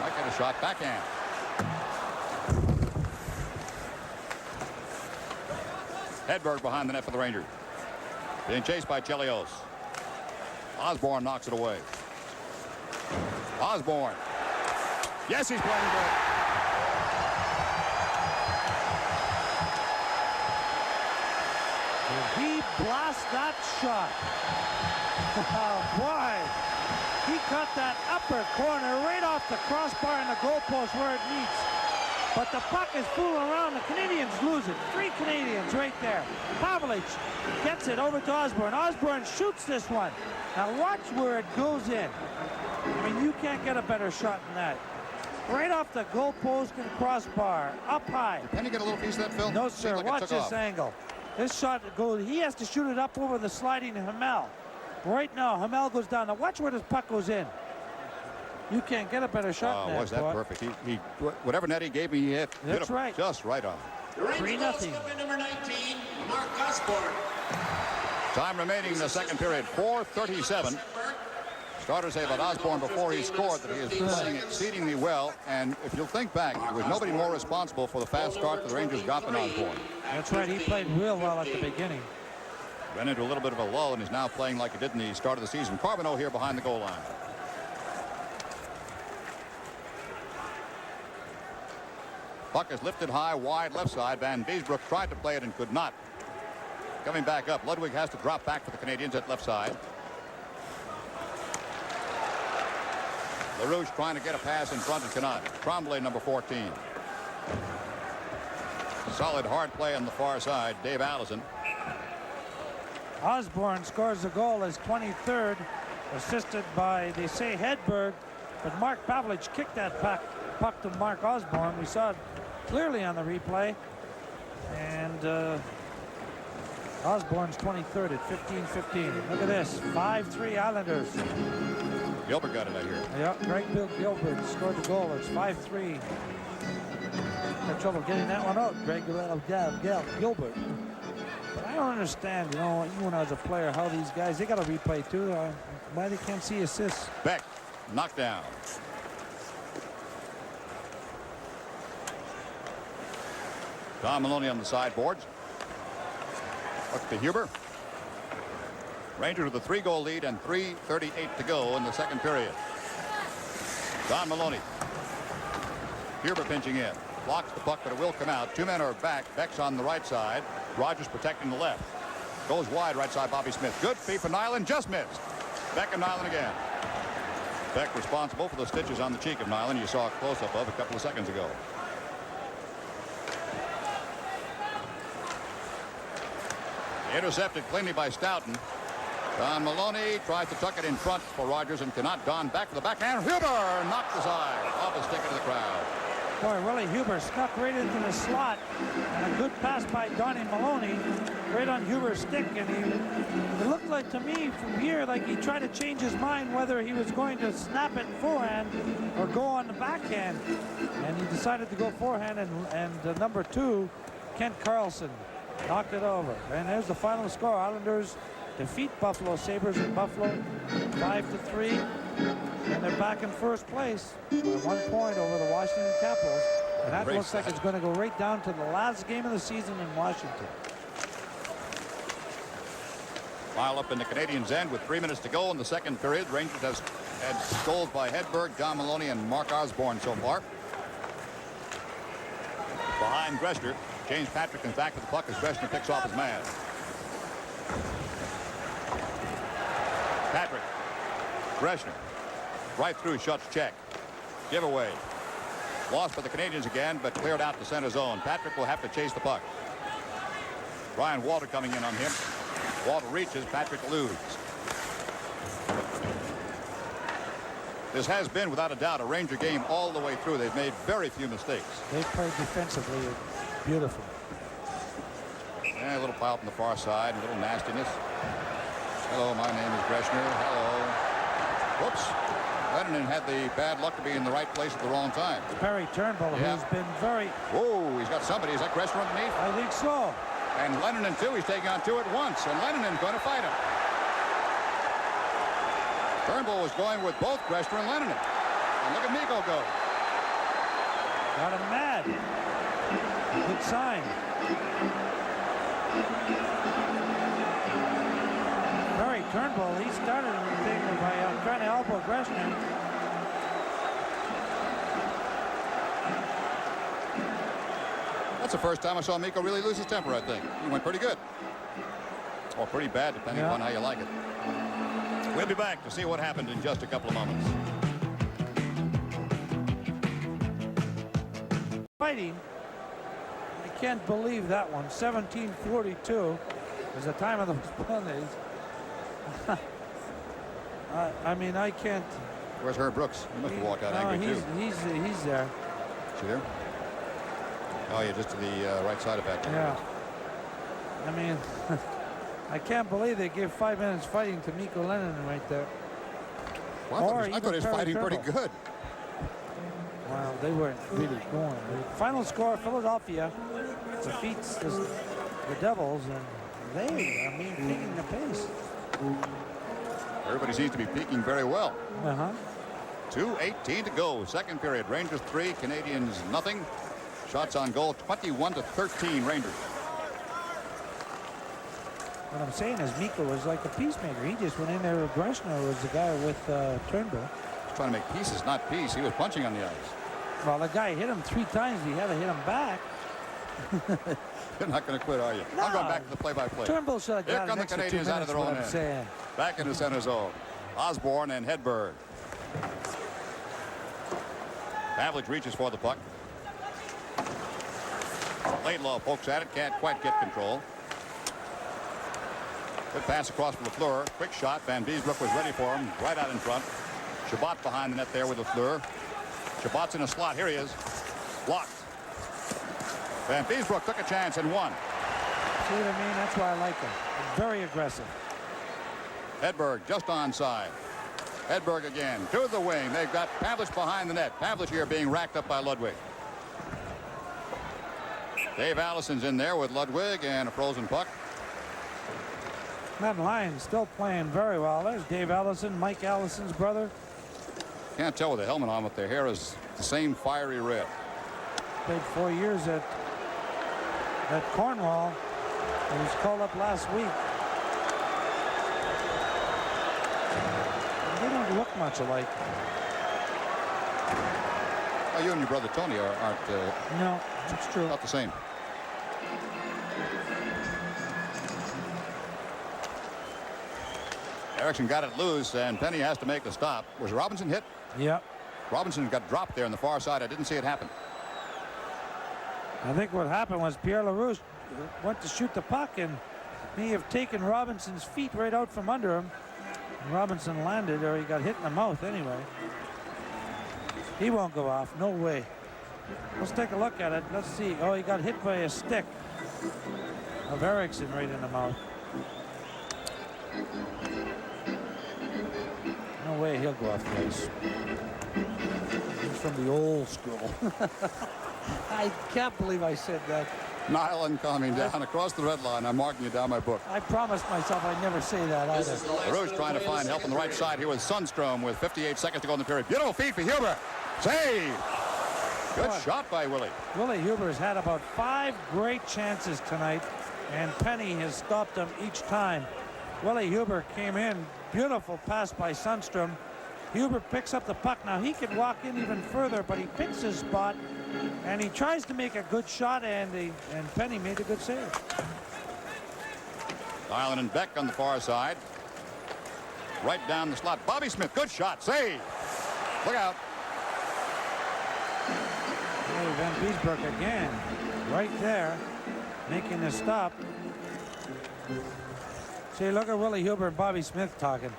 might get a shot. Backhand. Hedberg behind the net for the Rangers. Being chased by Chelios. Osborne knocks it away. Osborne. Yes, he's playing good. He blasts that shot. Boy, he cut that upper corner right off the crossbar and the goalpost where it meets. But the puck is fooling around. The Canadiens lose it. 3 Canadiens right there. Pavelich gets it over to Osborne. Osborne shoots this one. Now watch where it goes in. I mean, you can't get a better shot than that. Right off the goalpost and crossbar. Up high. Can you get a little piece of that, Phil? No, sir. Like watch this angle. This shot goes. He has to shoot it up over the sliding Hamel. Right now, Hamel goes down. Now watch where this puck goes in. You can't get a better shot than that. Was that perfect? He whatever net he gave me, he hit. That's right. Just right on. 3-0. Number 19, Mark Osborne. Time remaining in the 2nd period. 4:37. Starters say about Osborne before he scored that he is playing exceedingly well. And if you'll think back, there was nobody more responsible for the fast start that the Rangers got than Osborne. That's right. He played real well at the beginning. Ran into a little bit of a lull and is now playing like he did in the start of the season. Carbonneau here behind the goal line. Puck is lifted high, wide left side. Vanbiesbrouck tried to play it and could not. Coming back up. Ludwig has to drop back for the Canadiens at left side. LaRouche trying to get a pass in front and cannot. Tremblay, number 14. Solid hard play on the far side. Dave Allison. Osborne scores the goal, his 23rd, assisted by, they say, Hedberg, but Mark Pavelich kicked that puck to Mark Osborne. We saw it clearly on the replay. And Osborne's 23rd at 15-15. Look at this, 5-3 Islanders. Gilbert got it, I hear. Yeah, Greg Gilbert scored the goal. It's 5-3. Had trouble getting that one out, Greg Gilbert. But I don't understand, you know, even as a player, how these guys, they got to replay too. Why they can't see assists. Beck, knocked down. Don Maloney on the sideboards. Look to Huber. Rangers with a 3-goal lead and 3:38 to go in the second period. Don Maloney. Huber pinching in. Blocks the puck, but it will come out. 2 men are back. Beck's on the right side. Rogers protecting the left. Goes wide right side, Bobby Smith. Good feed for Nilan. Just missed. Beck and Nilan again. Beck responsible for the stitches on the cheek of Nilan. You saw a close-up of a couple of seconds ago. Intercepted cleanly by Stoughton. Don Maloney tries to tuck it in front for Rogers and cannot. Don back to the backhand. Huber knocked aside off a stick into the crowd. Boy, Willie Huber snuck right into the slot, and a good pass by Donnie Maloney right on Huber's stick, and it looked like to me from here like he tried to change his mind whether he was going to snap it forehand or go on the backhand, and he decided to go forehand, and number 2, Kent Carlson, knocked it over. And there's the final score. Islanders defeat Buffalo Sabres in Buffalo 5-3. And they're back in first place by 1 point over the Washington Capitals. And that looks like it's going to go right down to the last game of the season in Washington. While up in the Canadiens' end with 3 minutes to go in the second period. Rangers has had goals by Hedberg, Don Maloney, and Mark Osborne so far. Behind Greshner, James Patrick is back with the puck as Greshner picks off his man. Patrick, Greshner. Right through, Schutt's check. Giveaway. Lost by the Canadiens again, but cleared out to center zone. Patrick will have to chase the puck. Ryan Walter coming in on him. Walter reaches, Patrick eludes. This has been, without a doubt, a Ranger game all the way through. They've made very few mistakes. They've played defensively beautiful. And a little pile from the far side, a little nastiness. Hello, my name is Greshner. Hello. Whoops. Leinonen had the bad luck to be in the right place at the wrong time. Perry Turnbull, who's been very... Whoa, he's got somebody. Is that Greshner underneath? I think so. And Leinonen, too. He's taking on 2 at once. And Leinonen's going to fight him. Turnbull was going with both Greshner and Leinonen. And look at Mikko go. Got him mad. Good sign. Perry Turnbull, he started the thing by trying to elbow Greshner. That's the first time I saw Mikko really lose his temper, I think. He went pretty good. Or pretty bad, depending upon how you like it. We'll be back to see what happened in just a couple of moments. Fighting. I can't believe that one. 17:42 is the time of the penalties. I mean, I can't. Where's Herb Brooks? He must have walked out angry, too. He's there. Is he there? Oh, yeah, just to the right side of that. Yeah. I mean, I can't believe they gave 5 minutes fighting to Mikko Leinonen right there. Well, I thought he was fighting pretty good. Wow, they weren't really going. Final score, Philadelphia defeats the Devils, and they are maintaining the pace. Everybody seems to be peaking very well. 2:18 to go. Second period. Rangers 3, Canadiens nothing. Shots on goal 21-13 Rangers. What I'm saying is Mikko was like a peacemaker. He just went in there with Greshner, was the guy with Turnbull. He's trying to make pieces, not peace. He was punching on the ice. Well, the guy hit him 3 times. He had to hit him back. You're not going to quit, are you? No. I'm going back to the play-by-play. Turnbull should have got Here come an the extra 2 Canadiens out of minutes, their what own I'm end. saying. Back in the center zone. Osborne and Hedberg. Pavelich reaches for the puck. Laidlaw pokes at it, can't quite get control. Good pass across from Lafleur. Quick shot. Vanbiesbrouck was ready for him. Right out in front. Chabot behind the net there with Lafleur. Chabot's in a slot. Here he is. Blocked. Vanbiesbrouck took a chance and won. See what I mean? That's why I like him. Very aggressive. Hedberg just onside. Hedberg again to the wing. They've got Pavelich behind the net. Pavelich here being racked up by Ludwig. Dave Allison's in there with Ludwig and a frozen puck. That line still playing very well. There's Dave Allison, Mike Allison's brother. Can't tell with the helmet on, but their hair is the same fiery red. Played 4 years at Cornwall. He was called up last week. They don't look much alike. Oh, you and your brother Tony aren't no, it's true. not the same. Erickson got it loose, and Penny has to make the stop. Was Robinson hit? Yep. Robinson got dropped there on the far side. I didn't see it happen. I think what happened was Pierre LaRouche went to shoot the puck and may have taken Robinson's feet right out from under him. And Robinson landed, or he got hit in the mouth anyway. He won't go off. No way. Let's take a look at it. Let's see. Oh, he got hit by a stick of Erickson right in the mouth. No way he'll go off the ice. He's from the old school. I can't believe I said that. Nilan coming down across the red line. I'm marking you down my book. I promised myself I'd never say that either. LaRouche trying to find help on the right side here with Sundstrom with 58 seconds to go in the period. Beautiful feed for Huber. Save. Good shot by Willie. Willie Huber's had about 5 great chances tonight, and Penny has stopped them each time. Willie Huber came in. Beautiful pass by Sundstrom. Huber picks up the puck. Now he can walk in even further, but he picks his spot, and he tries to make a good shot, and Penny made a good save. Nilan and Beck on the far side. Right down the slot. Bobby Smith, good shot, save. Look out. Vanbiesbrouck again, right there, making the stop. See, look at Willie Huber and Bobby Smith talking.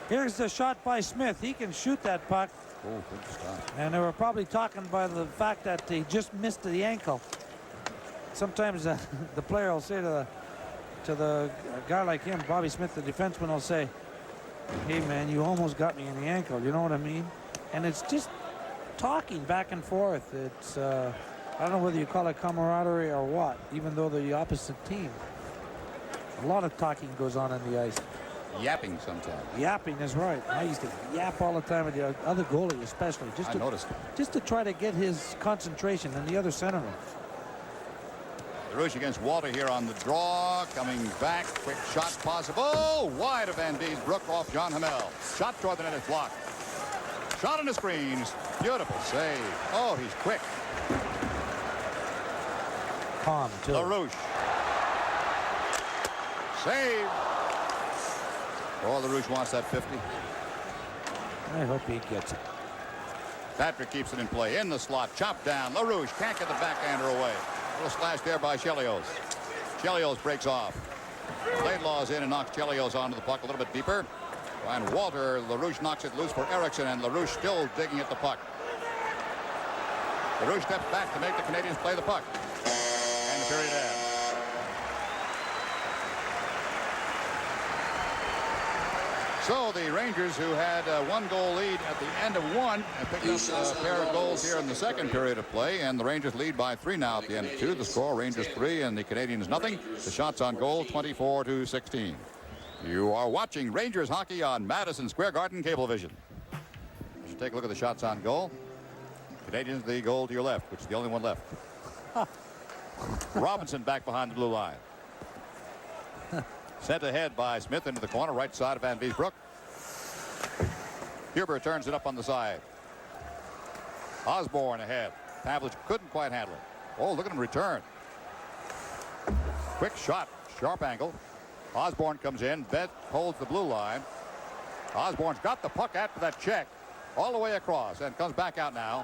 Here's the shot by Smith. He can shoot that puck. Oh, good stop. And they were probably talking by the fact that he just missed the ankle. Sometimes the player will say to the guy like him, Bobby Smith, the defenseman, will say, "Hey man, you almost got me in the ankle." You know what I mean? And it's just talking back and forth. It's I don't know whether you call it camaraderie or what, even though they're the opposite team. A lot of talking goes on the ice. Yapping sometimes. Yapping is right. I used to yap all the time with the other goalie, especially. I noticed. Just to try to get his concentration and the other centerman. LaRouche against Walter here on the draw. Coming back. Quick shot possible. Wide of Vanbiesbrouck off John Hamel. Shot toward the net is blocked. Shot on the screens. Beautiful save. Oh, he's quick. Calm, too. LaRouche. Save. Oh, LaRouche wants that 50. I hope he gets it. Patrick keeps it in play. In the slot. Chopped down. LaRouche can't get the backhander away. A little slash there by Chelios. Chelios breaks off. Laidlaw's in and knocks Chelios onto the puck a little bit deeper. And Walter, LaRouche knocks it loose for Erickson, and LaRouche still digging at the puck. LaRouche steps back to make the Canadiens play the puck. And the period ends. So the Rangers, who had a 1-goal lead at the end of one, picked up a pair of goals here in the second period of play, and the Rangers lead by 3 now at the end of 2. The score, Rangers 3 and the Canadiens nothing. The shots on goal, 24-16. You are watching Rangers hockey on Madison Square Garden Cablevision. You should take a look at the shots on goal. Canadiens, the goal to your left, which is the only one left. Robinson back behind the blue line. Sent ahead by Smith into the corner, right side of Vanbiesbrouck. Huber turns it up on the side. Osborne ahead. Pavelich couldn't quite handle it. Oh, look at him return. Quick shot, sharp angle. Osborne comes in. Beck holds the blue line. Osborne's got the puck after that check all the way across and comes back out now.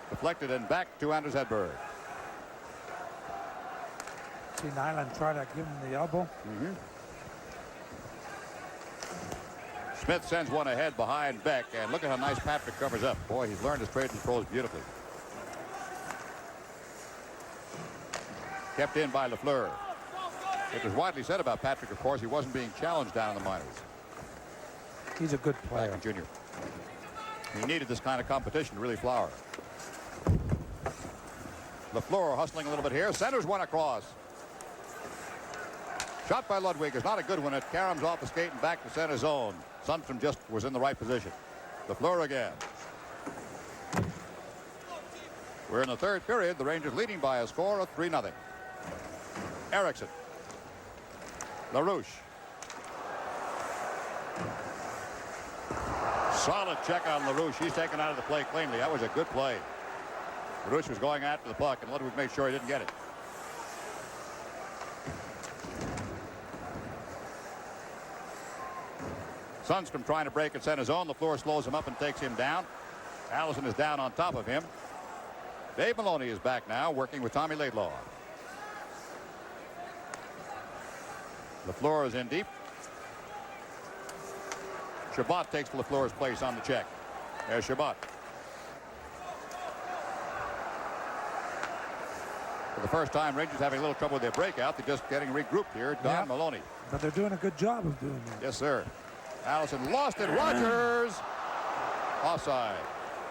Deflected and back to Anders Hedberg. See Nilan try to give him the elbow. Smith sends one ahead behind Beck, and look at how nice Patrick covers up. Boy, he's learned his trade and throws beautifully. Kept in by Lafleur. It was widely said about Patrick, of course, he wasn't being challenged down in the minors. He's a good player. Patrick Jr. He needed this kind of competition to really flower. Lafleur hustling a little bit here. Centers one across. Shot by Ludwig is not a good one. It caroms off the skate and back to center zone. Sundstrom just was in the right position. Lafleur again. We're in the third period. The Rangers leading by a score of 3-0. Eriksson. LaRouche. Solid check on LaRouche. He's taken out of the play cleanly. That was a good play. LaRouche was going after the puck, and Ludwig made sure he didn't get it. Sundstrom trying to break at center zone. LaFleur slows him up and takes him down. Allison is down on top of him. Dave Maloney is back now, working with Tommy Laidlaw. LaFleur is in deep. Chabot takes LaFleur's place on the check. There's Chabot. For the first time, Rangers having a little trouble with their breakout. They're just getting regrouped here. Don Maloney. But they're doing a good job of doing that. Yes, sir. Allison lost it. Rogers. Offside.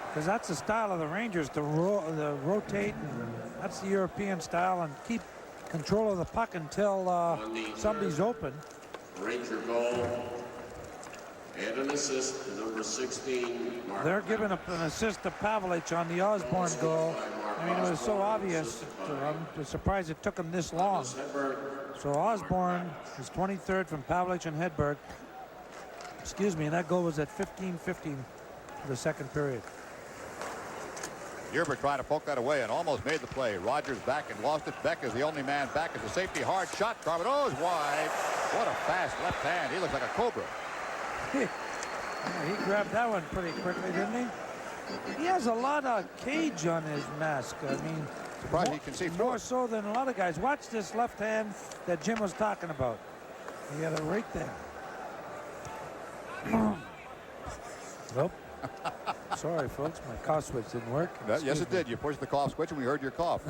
Because that's the style of the Rangers, to rotate. And that's the European style, and keep control of the puck until somebody's open. Ranger goal and an assist to number 16. They're giving an assist to Pavelich on the Osborne goal. I mean, it was so obvious. I'm surprised it took him this long. So Osborne is 23rd from Pavelich and Hedberg. Excuse me, and that goal was at 15:50 for the second period. Yerber trying to poke that away and almost made the play. Rogers back and lost it. Beck is the only man back as a safety. Hard shot. Carbonneau is wide. What a fast left hand. He looks like a cobra. He grabbed that one pretty quickly, didn't he? He has a lot of cage on his mask. I mean, surprised he can see through more it. so than a lot of guys. Watch this left hand that Jim was talking about. He got it right there. Nope. Sorry, folks. My cough switch didn't work. Yes, it did. You pushed the cough switch and we heard your cough.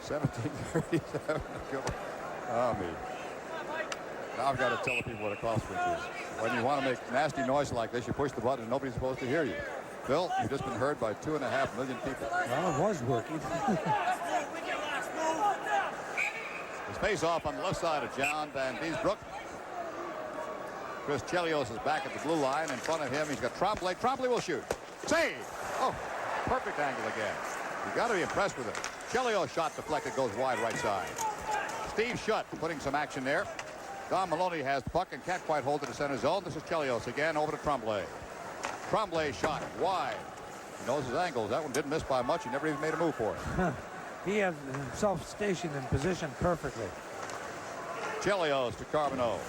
17:37 to go. Oh, me. Now I've got to tell the people what a cough switch is. When you want to make nasty noise like this, you push the button and nobody's supposed to hear you. Phil, you've just been heard by 2.5 million people. Well, it was working. His face off on the left side of John Vanbiesbrouck. Chris Chelios is back at the blue line. In front of him, he's got Trombley. Trombley will shoot. Save! Oh, perfect angle again. You've got to be impressed with it. Chelios shot deflected, goes wide right side. Steve Shutt putting some action there. Don Maloney has the puck and can't quite hold it to center zone. This is Chelios again over to Trombley. Trombley shot wide. He knows his angles. That one didn't miss by much. He never even made a move for it. He has himself stationed in position perfectly. Chelios to Carbonneau.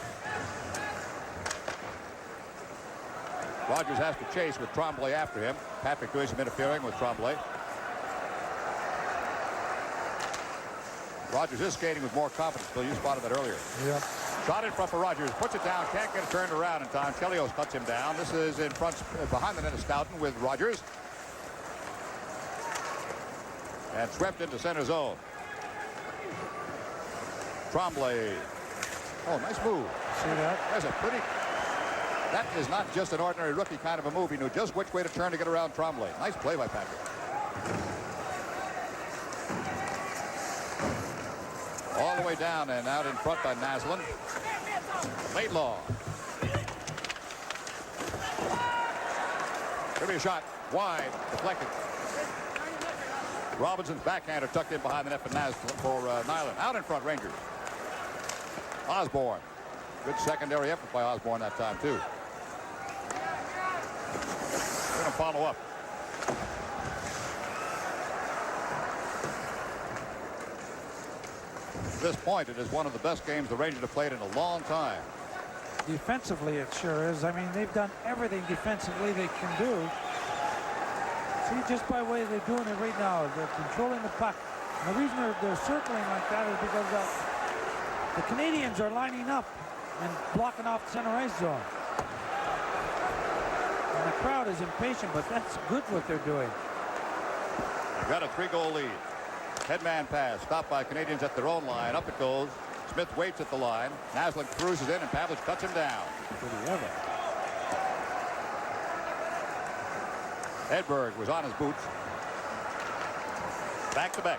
Rogers has to chase with Trombley after him. Patrick doing some interfering with Trombley. Rogers is skating with more confidence, Phil. You spotted that earlier. Yep. Shot in front for Rogers. Puts it down. Can't get it turned around in time. Chelios cuts him down. This is in front, behind the net of Stoughton with Rogers. And swept into center zone. Trombley. Oh, nice move. See that? That's a pretty... That is not just an ordinary rookie kind of a move. He knew just which way to turn to get around Trombley. Nice play by Patrick. All the way down and out in front by Naslund. Laidlaw. Could be a shot. Wide. Deflected. Robinson's backhander tucked in behind the net for Nilan. Out in front, Rangers. Osborne. Good secondary effort by Osborne that time, too. We're going to follow up. At this point, it is one of the best games the Rangers have played in a long time. Defensively, it sure is. I mean, they've done everything defensively they can do. See, just by the way they're doing it right now, they're controlling the puck And the reason they're circling like that is because the Canadiens are lining up and blocking off the center ice zone. And the crowd is impatient, but that's good what they're doing. They've got a 3-goal lead. Headman pass, stopped by Canadiens at their own line. Up it goes. Smith waits at the line. Naslund cruises in, and Pavelich cuts him down. Did he ever? Hedberg was on his boots. Back to Beck.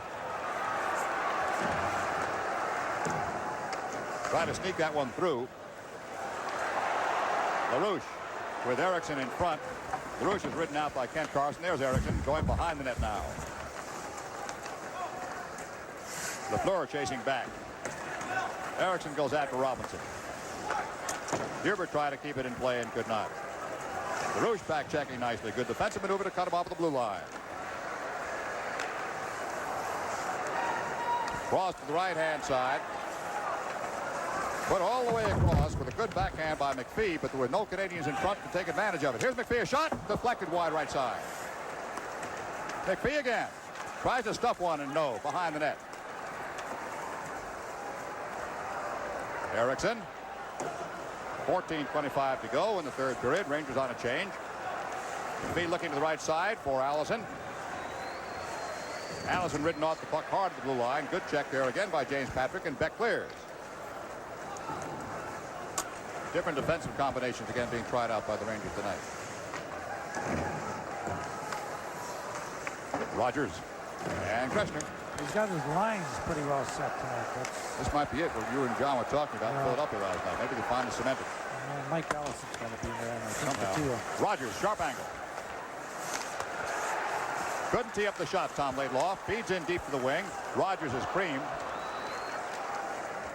Trying to sneak that one through. LaRouche with Erickson in front. LaRouche is ridden out by Kent Carlson. There's Erickson going behind the net now. Lafleur chasing back. Erickson goes after Robinson. Hubert tried to keep it in play and could not. LaRouche back checking nicely. Good defensive maneuver to cut him off of the blue line. Cross to the right-hand side. Put all the way across with a good backhand by McPhee, but there were no Canadiens in front to take advantage of it. Here's McPhee, a shot, deflected wide right side. McPhee again. Tries to stuff one and no, behind the net. Erickson. 14:25 to go in the third period. Rangers on a change. McPhee looking to the right side for Allison. Allison ridden off the puck hard to the blue line. Good check there again by James Patrick, and Beck clears. Different defensive combinations again being tried out by the Rangers tonight. Rogers and Kreshner. He's got his lines pretty well set tonight. This might be it, what you and John were talking about in Philadelphia last night. Maybe they finally cemented. Mike Allison's going to be there. Somehow. Rogers, sharp angle. Couldn't tee up the shot, Tom Laidlaw. Feeds in deep to the wing. Rogers is creamed.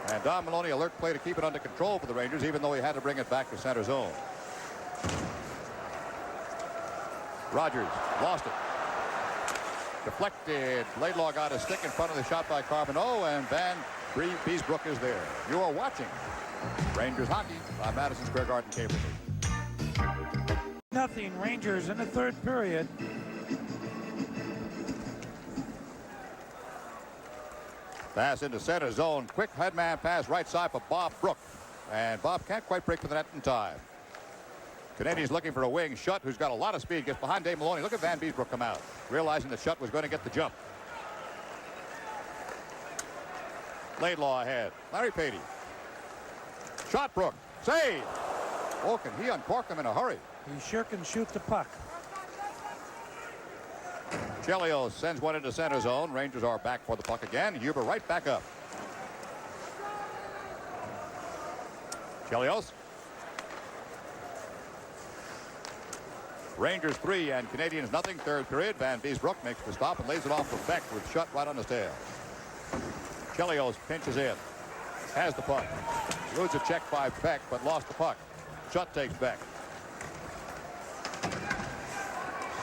And Don Maloney alert play to keep it under control for the Rangers, even though he had to bring it back to center zone. Rogers lost it. Deflected. Laidlaw got a stick in front of the shot by Carbonneau, and Vanbiesbrouck is there. You are watching Rangers hockey on Madison Square Garden cable. Nothing. Rangers in the third period. Pass into center zone. Quick headman pass right side for Bob Brook. And Bob can't quite break for the net in time. Canadiens looking for a wing. Shutt, who's got a lot of speed, gets behind Dave Maloney. Look at Vanbiesbrouck come out, realizing that Shutt was going to get the jump. Laidlaw ahead. Larry Patey. Shot Brook. Save. Oh, can he uncork him in a hurry? He sure can shoot the puck. Chelios sends one into center zone. Rangers are back for the puck again. Huber right back up. Chelios. Rangers 3 and Canadiens nothing. Third period. Vanbiesbrouck makes the stop and lays it off for Beck with Shutt right on his tail. Chelios pinches in. Has the puck. Eludes a check by Beck, but lost the puck. Shutt takes Beck.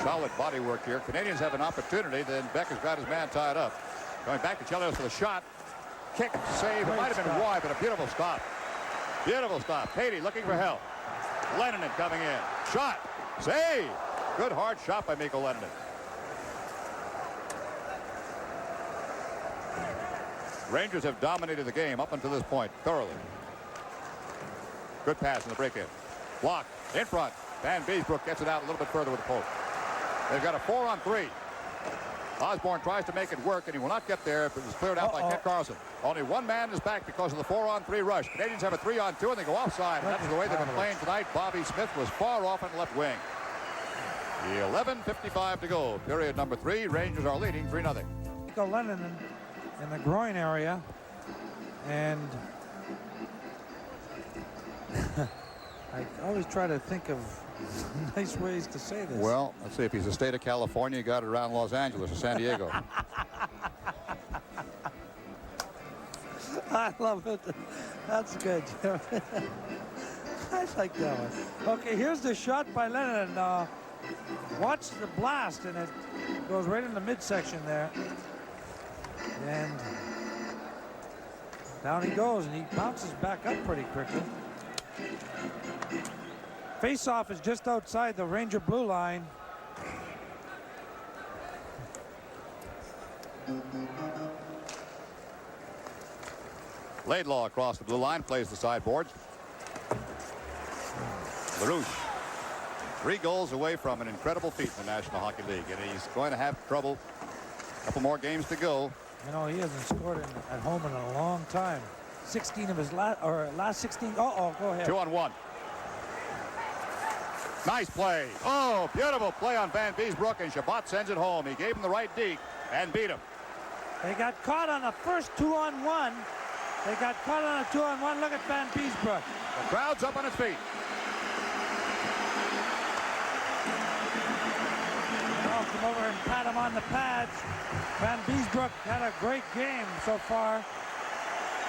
Solid body work here. Canadiens have an opportunity. Then Beck has got his man tied up. Going back to Chelios for the shot. Kick, save. It might have been wide, but a beautiful stop. Beautiful stop. Patey looking for help. Leinonen coming in. Shot. Save. Good hard shot by Mikko Leinonen. Rangers have dominated the game up until this point thoroughly. Good pass in the break-in. Block in front. Vanbiesbrouck gets it out a little bit further with the poke. They've got a 4-on-3. Osborne tries to make it work, and he will not get there if it was cleared out by Kent Carlson. Only one man is back because of the 4-on-3 rush. Canadiens have a 3-on-2, and they go offside. And that's the way they've been playing tonight. Bobby Smith was far off on the left wing. 11:55 to go. Period number 3. Rangers are leading 3-0. Mikko Leinonen in the groin area, and I always try to think of nice ways to say this. Well, let's see. If he's the state of California, he got it around Los Angeles or San Diego. I love it. That's good. I like that one. Okay, here's the shot by Leinonen. Watch the blast, and it goes right in the midsection there. And down he goes, and he bounces back up pretty quickly. Face-off is just outside the Ranger blue line. Laidlaw across the blue line, plays the sideboards. LaRouche, 3 goals away from an incredible feat in the National Hockey League, and he's going to have trouble. A couple more games to go. You know, he hasn't scored at home in a long time. 16 of his last 16. Go ahead. 2-on-1. Nice play. Oh, beautiful play on Vanbiesbrouck, and Chabot sends it home. He gave him the right deke and beat him. They got caught on the first 2-on-1. They got caught on a 2-on-1. Look at Vanbiesbrouck. The crowd's up on its feet. I'll come over and pat him on the pads. Vanbiesbrouck had a great game so far.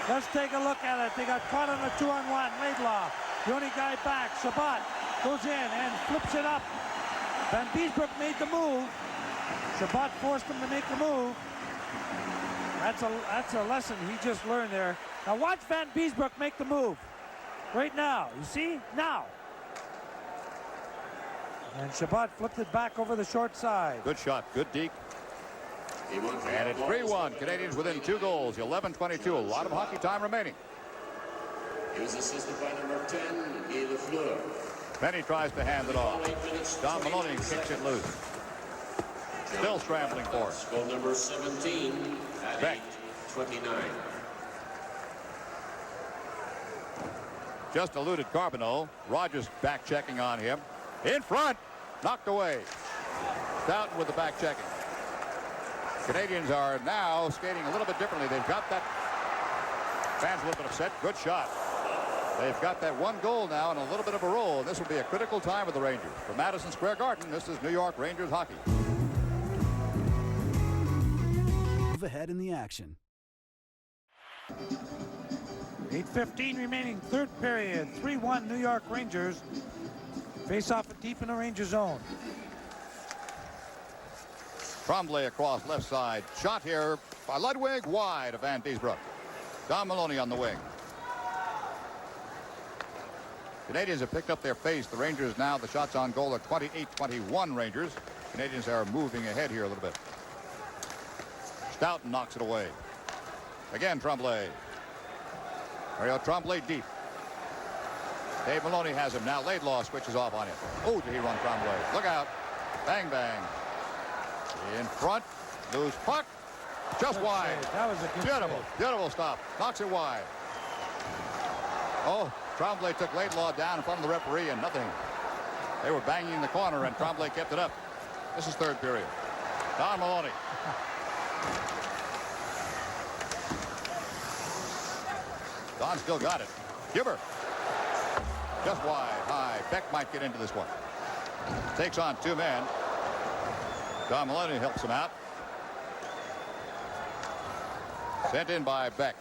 Let's take a look at it. They got caught on a 2-on-1. Laidlaw, the only guy back. Chabot goes in and flips it up. Vanbiesbrouck made the move. Chabot forced him to make the move. That's a lesson he just learned there. Now watch Vanbiesbrouck make the move. Right now. You see? Now. And Chabot flipped it back over the short side. Good shot. Good deke. And it's 3-1. Canadians within 2 goals. 11:22. A lot of hockey time remaining. He was assisted by number 10, Lafleur. Penny tries to hand it off. Don Maloney kicks it loose. Still scrambling for it. Goal number 17 at Beck. 8:29. Just eluded Carbonneau. Rogers back checking on him. In front. Knocked away. Stoughton with the back checking. Canadians are now skating a little bit differently. They've got that. Fans a little bit upset. Good shot. They've got that 1 goal now and a little bit of a roll. And this will be a critical time for the Rangers. From Madison Square Garden, this is New York Rangers hockey. Move ahead in the action. 8:15 remaining, third period. 3-1 New York Rangers. Face off deep in the Ranger zone. Tremblay across left side. Shot here by Ludwig, wide of Vanbiesbrouck. Don Maloney on the wing. Canadians have picked up their pace. The Rangers now, the shots on goal are 28-21 Rangers. Canadians are moving ahead here a little bit. Stoughton knocks it away. Again, Tremblay. Mario Tremblay deep. Dave Maloney has him now. Laidlaw switches off on him. Oh, did he run Tremblay? Look out. Bang, bang. In front. Loose puck. Just Good wide. save. That was a good Beautiful. save. Beautiful stop. Knocks it wide. Oh, Tremblay took Laidlaw down in front of the referee and nothing. They were banging in the corner and Tremblay kept it up. This is third period. Don Maloney. Don still got it. Gibber. Just wide, high. Beck might get into this one. Takes on 2 men. Don Maloney helps him out. Sent in by Beck.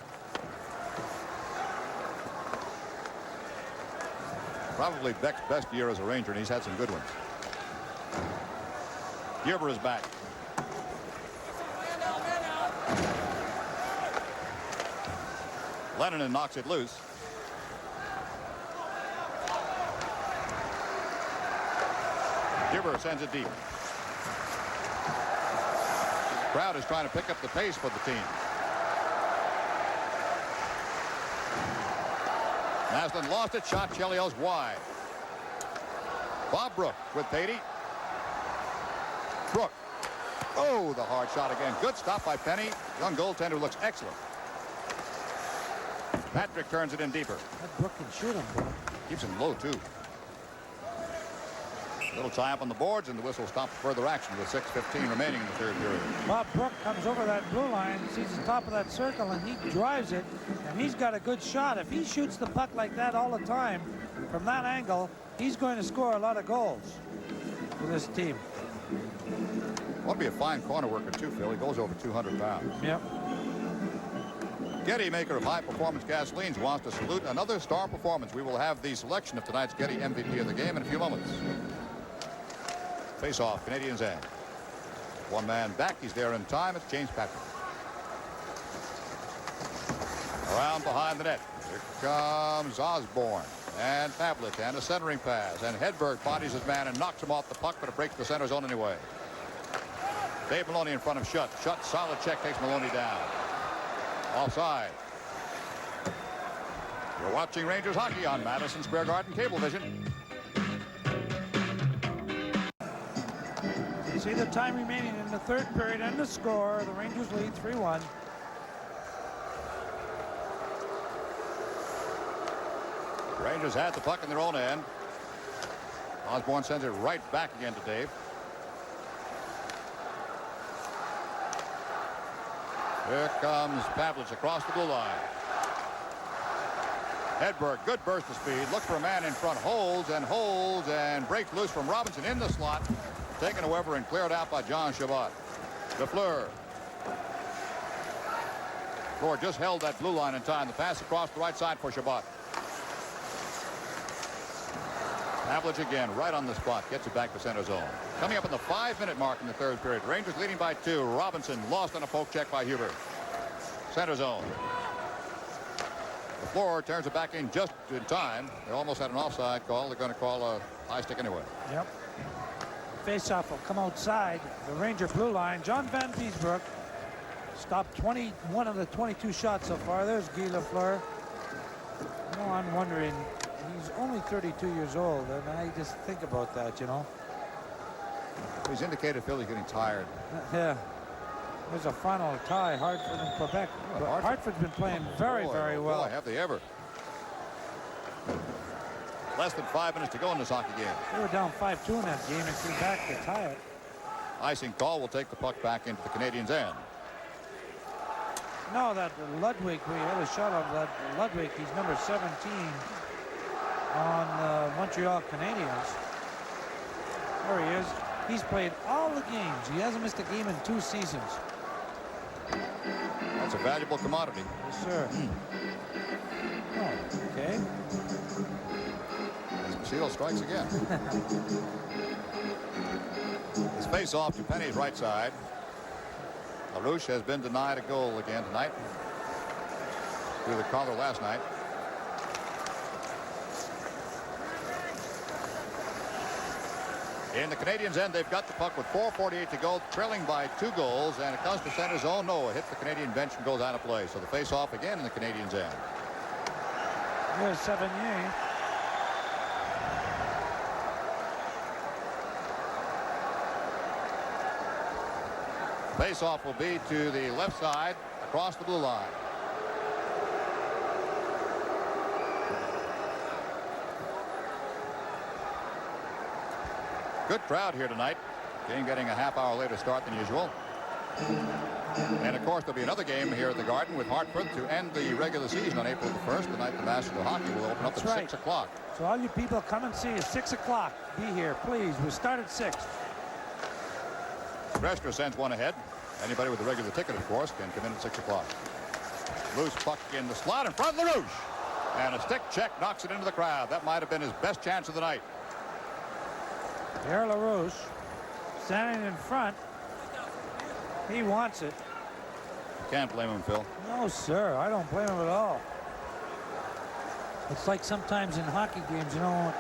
Probably Beck's best year as a Ranger, and he's had some good ones. Gibber is back. Leinonen knocks it loose. Gibber sends it deep. Crowd is trying to pick up the pace for the team. Naslund lost it. Shot Chelios wide. Bob Brook with Patey. Brook. Oh, the hard shot again. Good stop by Penny. Young goaltender looks excellent. Patrick turns it in deeper. That Brook can shoot him, bro. Keeps him low, too. Little tie up on the boards, and the whistle stops further action with 6:15 remaining in the third period. Bob Brook comes over that blue line, sees the top of that circle, and he drives it, and he's got a good shot. If he shoots the puck like that all the time, from that angle, he's going to score a lot of goals for this team. Ought to be a fine corner worker, too, Phil. He goes over 200 pounds. Yep. Getty, maker of high-performance gasolines, wants to salute another star performance. We will have the selection of tonight's Getty MVP of the game in a few moments. Face-off, Canadiens end. 1 man back. He's there in time. It's James Patrick. Around behind the net. Here comes Osborne and Pavelich, and a centering pass. And Hedberg bodies his man and knocks him off the puck, but it breaks the center zone anyway. Dave Maloney in front of Shutt. Shutt, solid check, takes Maloney down. Offside. We're watching Rangers hockey on Madison Square Garden Cablevision. You see the time remaining in the third period and the score. The Rangers lead 3-1. Rangers had the puck in their own end. Osborne sends it right back again to Dave. Here comes Pavelich across the blue line. Hedberg, good burst of speed, looks for a man in front, holds and breaks loose from Robinson in the slot. Taken however and cleared out by John Chabot. Lafleur. Lafleur just held that blue line in time. The pass across the right side for Chabot. Pavelich again, right on the spot, gets it back to center zone. Coming up in the 5-minute mark in the third period. Rangers leading by 2. Robinson lost on a poke check by Huber. Center zone. Lafleur turns it back in just in time. They almost had an offside call. They're going to call a high stick anyway. Yep. Face-off will come outside the Ranger blue line. John Vanbiesbrouck stopped 21 of the 22 shots so far. There's Guy Lafleur. You know, I'm wondering, he's only 32 years old, and I just think about that, you know. He's indicated Philly's getting tired. Yeah. There's a final tie, Hartford and Quebec. But Hartford's been playing very well. Boy, have they ever. Less than 5 minutes to go in this hockey game. They were down 5-2 in that game and came back to tie it. Icing call will take the puck back into the Canadiens' end. No, that Ludwig, we had a shot of that Ludwig. He's number 17 on Montreal Canadiens. There he is. He's played all the games. He hasn't missed a game in 2 seasons. That's a valuable commodity. Yes, sir. Oh, okay. Seal strikes again. His face off to Penny's right side. LaRouche has been denied a goal again tonight through the collar last night. In the Canadiens' end, they've got the puck with 4:48 to go, trailing by 2 goals, and it comes to center zone. No, it hits the Canadian bench and goes out of play. So the face-off again in the Canadiens' end. Here's Savigny. Face-off will be to the left side across the blue line. Good crowd here tonight. Game getting a half-hour later start than usual. And of course there'll be another game here at the Garden with Hartford to end the regular season on April the 1st. The night the Masters of Hockey will open up at 6 o'clock. So all you people come and see us 6 o'clock. Be here, please. We start at 6. Greshner sends one ahead. Anybody with a regular ticket, of course, can come in at 6 o'clock. Loose puck in the slot in front of LaRouche. And a stick check knocks it into the crowd. That might have been his best chance of the night. Pierre LaRouche standing in front. He wants it. Can't blame him, Phil. No, sir. I don't blame him at all. It's like sometimes in hockey games, you know,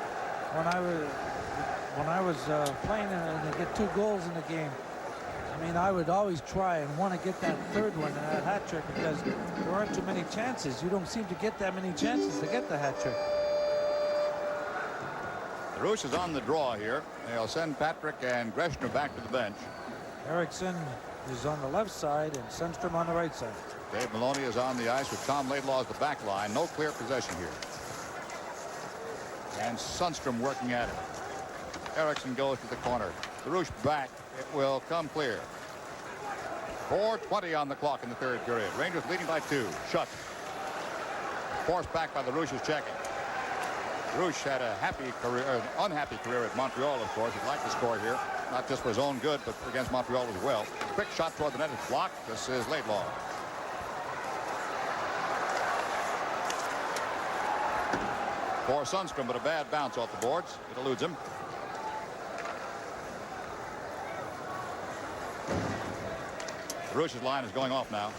when I was playing and they get 2 goals in the game. I mean, I would always try and want to get that third one, that hat trick, because there aren't too many chances. You don't seem to get that many chances to get the hat trick. LaRouche is on the draw here. They'll send Patrick and Greshner back to the bench. Erickson is on the left side and Sundstrom on the right side. Dave Maloney is on the ice with Tom Laidlaw as the back line. No clear possession here. And Sundstrom working at it. Erickson goes to the corner. LaRouche back. It will come clear. 4:20 on the clock in the third period. Rangers leading by 2. Shut. Forced back by LaRouche's checking. LaRouche had a unhappy career at Montreal, of course. He'd like to score here, not just for his own good, but against Montreal as well. Quick shot toward the net is blocked. This is Laidlaw. For Sundstrom, but a bad bounce off the boards. It eludes him. LaRouche's line is going off now.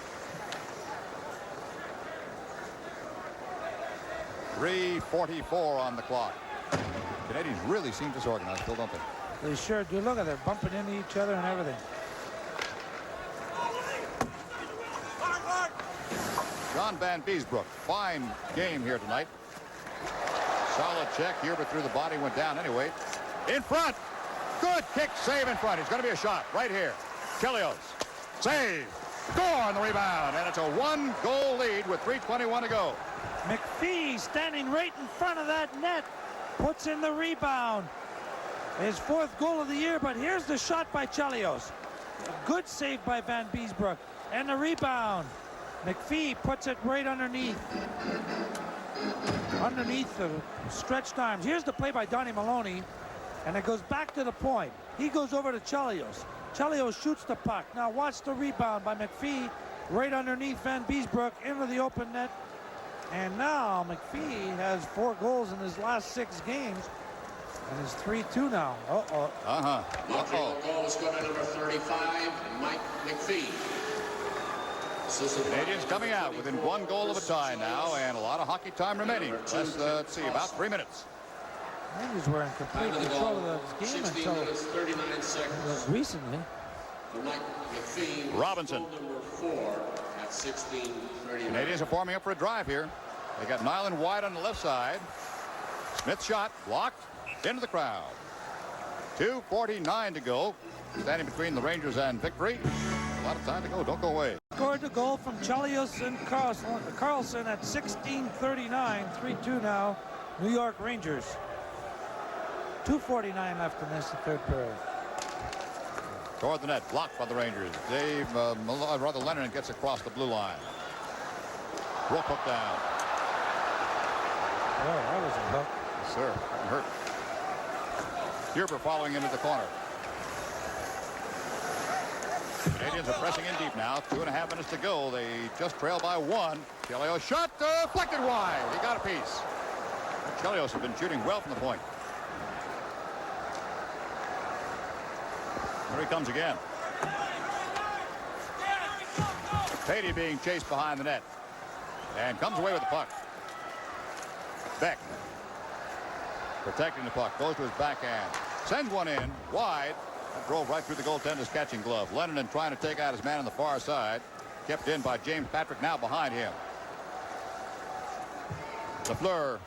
3:44 on the clock. Canadians really seem disorganized, Phil, don't they? They sure do. Look at they're bumping into each other and everything. John John Vanbiesbrouck. Fine game here tonight. Solid check. Huber through the body, went down anyway. In front. Good kick, save in front. It's going to be a shot right here. Chelios. Save. Score on the rebound. And it's a 1-goal lead with 3:21 to go. McPhee standing right in front of that net. Puts in the rebound. His 4th goal of the year, but here's the shot by Chelios. A good save by Vanbiesbrouck. And the rebound. McPhee puts it right underneath the stretched arms. Here's the play by Donnie Maloney, and it goes back to the point. He goes over to Chelios. Chelios shoots the puck. Now watch the rebound by McPhee right underneath Vanbiesbrouck into the open net. And now McPhee has 4 goals in his last 6 games. And it's 3-2 now. Montreal goal is going to number 35, Mike McPhee. Canadiens coming out within 1 goal of a tie now, and a lot of hockey time remaining. Let's see, about 3 minutes. Rangers were in complete control of the game until 39 seconds. Recently. Mike McPhee, Robinson. Number 4 at 16:39. Canadiens are forming up for a drive here. They got Nilan wide on the left side. Smith shot, blocked, into the crowd. 2:49 to go. Standing between the Rangers and victory. A lot of time to go. Don't go away. Scored the goal from Chelios and Carlson at 16:39. 3-2 now. New York Rangers. 2:49 left in this, the 3rd period. Toward the net, blocked by the Rangers. Leinonen gets across the blue line. Rope hook down. Oh, that was a hook. Yes, sir. Hurt. Huber following into the corner. Canadiens are pressing in deep now. 2.5 minutes to go. They just trail by 1. Chelios shot deflected wide. He got a piece. Chelios has been shooting well from the point. Here he comes again. Patey being chased behind the net. And comes away with the puck. Beck. Protecting the puck. Goes to his backhand. Sends one in. Wide. That drove right through the goaltender's catching glove. Leinonen trying to take out his man on the far side. Kept in by James Patrick, now behind him. Lafleur.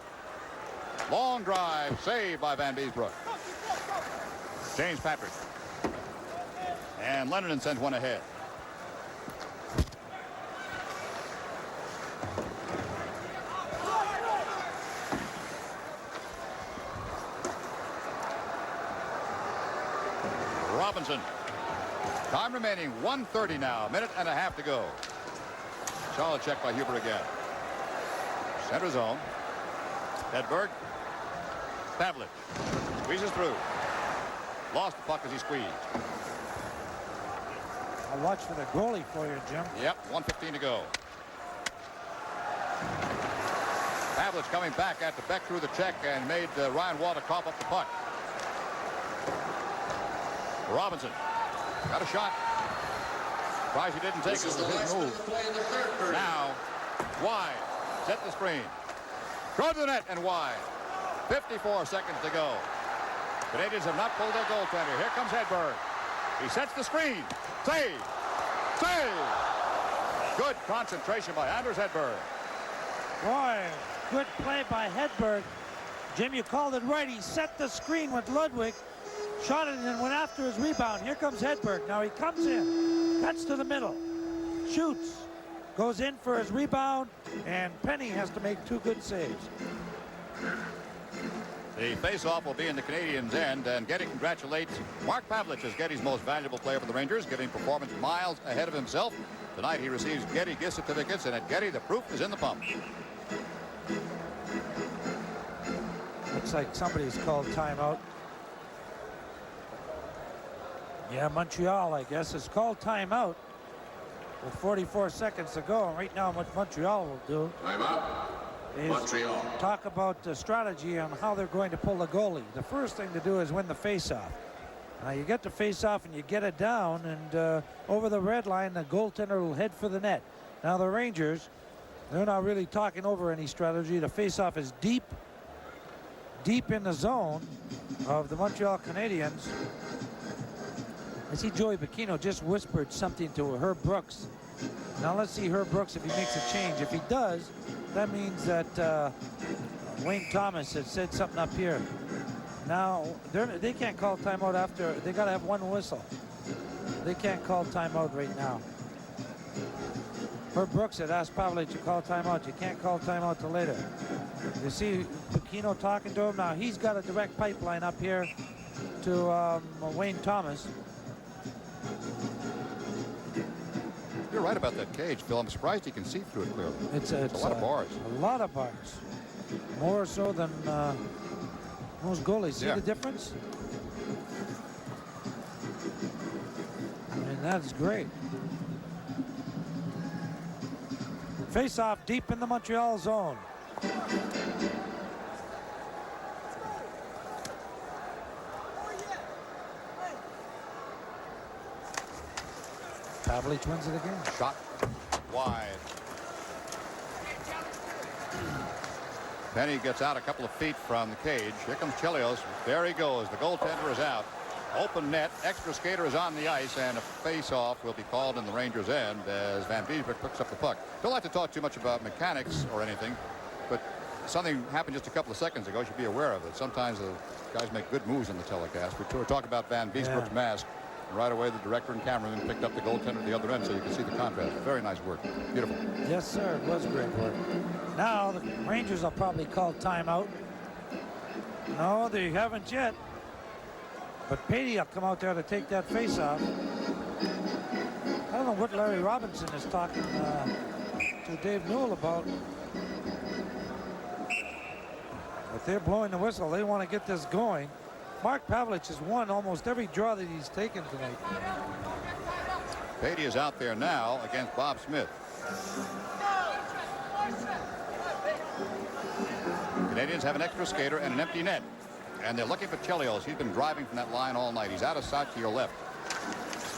Long drive. Saved by Vanbiesbrouck. James Patrick. And Leinonen sends one ahead. Robinson. Time remaining 1:30 now. 1.5 minutes to go. Solid check by Huber again. Center zone. Hedberg. Pavelich. Squeezes through. Lost the puck as he squeezed. I'll watch for the goalie for you, Jim. Yep, 1:15 to go. Pavelich coming back after Beck threw the check and made Ryan Walter cough up the puck. Robinson got a shot. Surprised he didn't take it. It was his move. Now, wide. Set the screen. Throw to the net and wide. 54 seconds to go. Canadiens have not pulled their goaltender. Here comes Hedberg. He sets the screen. Save. Save. Good concentration by Anders Hedberg. Boy, good play by Hedberg. Jim, you called it right. He set the screen with Ludwig. Shot it and went after his rebound. Here comes Hedberg. Now he comes in. Cuts to the middle. Shoots. Goes in for his rebound. And Penny has to make 2 good saves. The face-off will be in the Canadiens' end, and Getty congratulates Mark Pavelich as Getty's most valuable player for the Rangers, giving performance miles ahead of himself. Tonight he receives Getty gift certificates, and at Getty the proof is in the pump. Looks like somebody's called timeout. Yeah, Montreal, I guess, is called timeout with 44 seconds to go. And right now what Montreal will do is Montreal. talk about the strategy on how they're going to pull the goalie. The first thing to do is win the faceoff. Now you get the faceoff and you get it down, and over the red line the goaltender will head for the net. Now the Rangers, they're not really talking over any strategy. The faceoff is deep in the zone of the Montreal Canadiens. I see Joey Bacchino just whispered something to Herb Brooks Now let's see Herb Brooks if he makes a change. If he does, that means that Wayne Thomas has said something up here. Now, they can't call timeout after. They got to have one whistle. They can't call timeout right now. Herb Brooks had asked Pavelich to call timeout. You can't call timeout till later. You see Bikino talking to him. Now, he's got a direct pipeline up here to Wayne Thomas. You're right about that cage, Phil. I'm surprised he can see through it clearly. It's a lot of bars. A lot of bars. More so than most goalies. See the difference? I mean, that's great. Face off deep in the Montreal zone. Pavelich wins it again. Shot wide. Penny gets out a couple of feet from the cage. Here comes Chelios. There he goes. The goaltender is out. Open net. Extra skater is on the ice, and a face-off will be called in the Rangers' end as Vanbiesbrouck picks up the puck. Don't like to talk too much about mechanics or anything, but something happened just a couple of seconds ago. You should be aware of it. Sometimes the guys make good moves in the telecast. We're talking about Vanbiesbrouck's mask. And right away, the director and cameraman picked up the goaltender at the other end so you can see the contrast. Very nice work. Beautiful. Yes, sir. It was great work. Now, the Rangers will probably call timeout. No, they haven't yet. But Patey will come out there to take that face-off. I don't know what Larry Robinson is talking to Dave Newell about. But they're blowing the whistle. They want to get this going. Mark Pavelich has won almost every draw that he's taken tonight. Patey is out there now against Bob Smith. Canadiens have an extra skater and an empty net. And they're looking for Chelios. He's been driving from that line all night. He's out of sight to your left.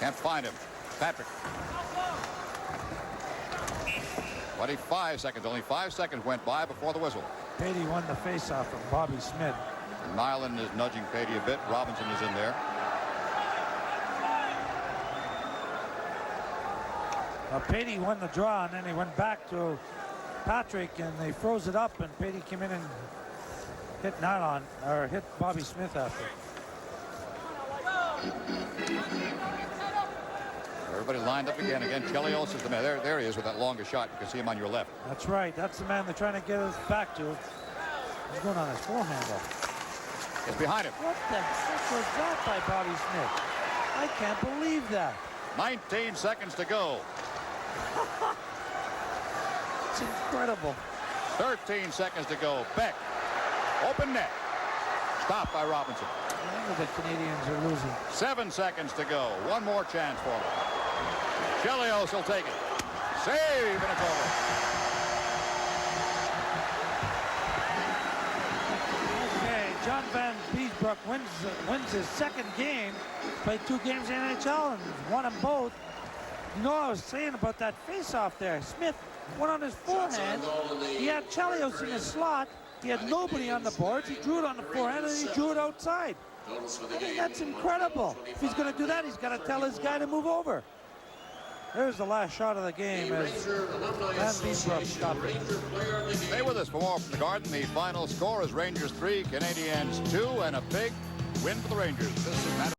Can't find him. Patrick. 25 seconds. Only 5 seconds went by before the whistle. Patey won the faceoff from Bobby Smith. Nilan is nudging Patey a bit. Robinson is in there. Patey won the draw, and then he went back to Patrick, and they froze it up, and Patey came in and hit Nilan, or hit Bobby Smith after. Everybody lined up again. Chelios is the man. There he is with that longer shot. You can see him on your left. That's right. That's the man they're trying to get us back to. He's going on his forehand. It's behind him. What the heck was that by Bobby Smith? I can't believe that. 19 seconds to go. It's incredible. 13 seconds to go. Beck. Open net. Stopped by Robinson. I know the Canadiens are losing. 7 seconds to go. One more chance for them. Chelios will take it. Save, and it's over. Okay, John Vanbiesbrouck wins his second game. Played 2 games in the NHL and won them both. You know what I was saying about that face-off there? Smith went on his forehand. He had Chelios in his slot. He had nobody on the boards. He drew it on the forehand, and he drew it outside. I mean, that's incredible. If he's going to do that, he's got to tell his guy to move over. There's the last shot of the game as Vanbiesbrouck stopped it. Stay with us for more from the Garden. The final score is Rangers 3, Canadiens 2, and a big win for the Rangers. This is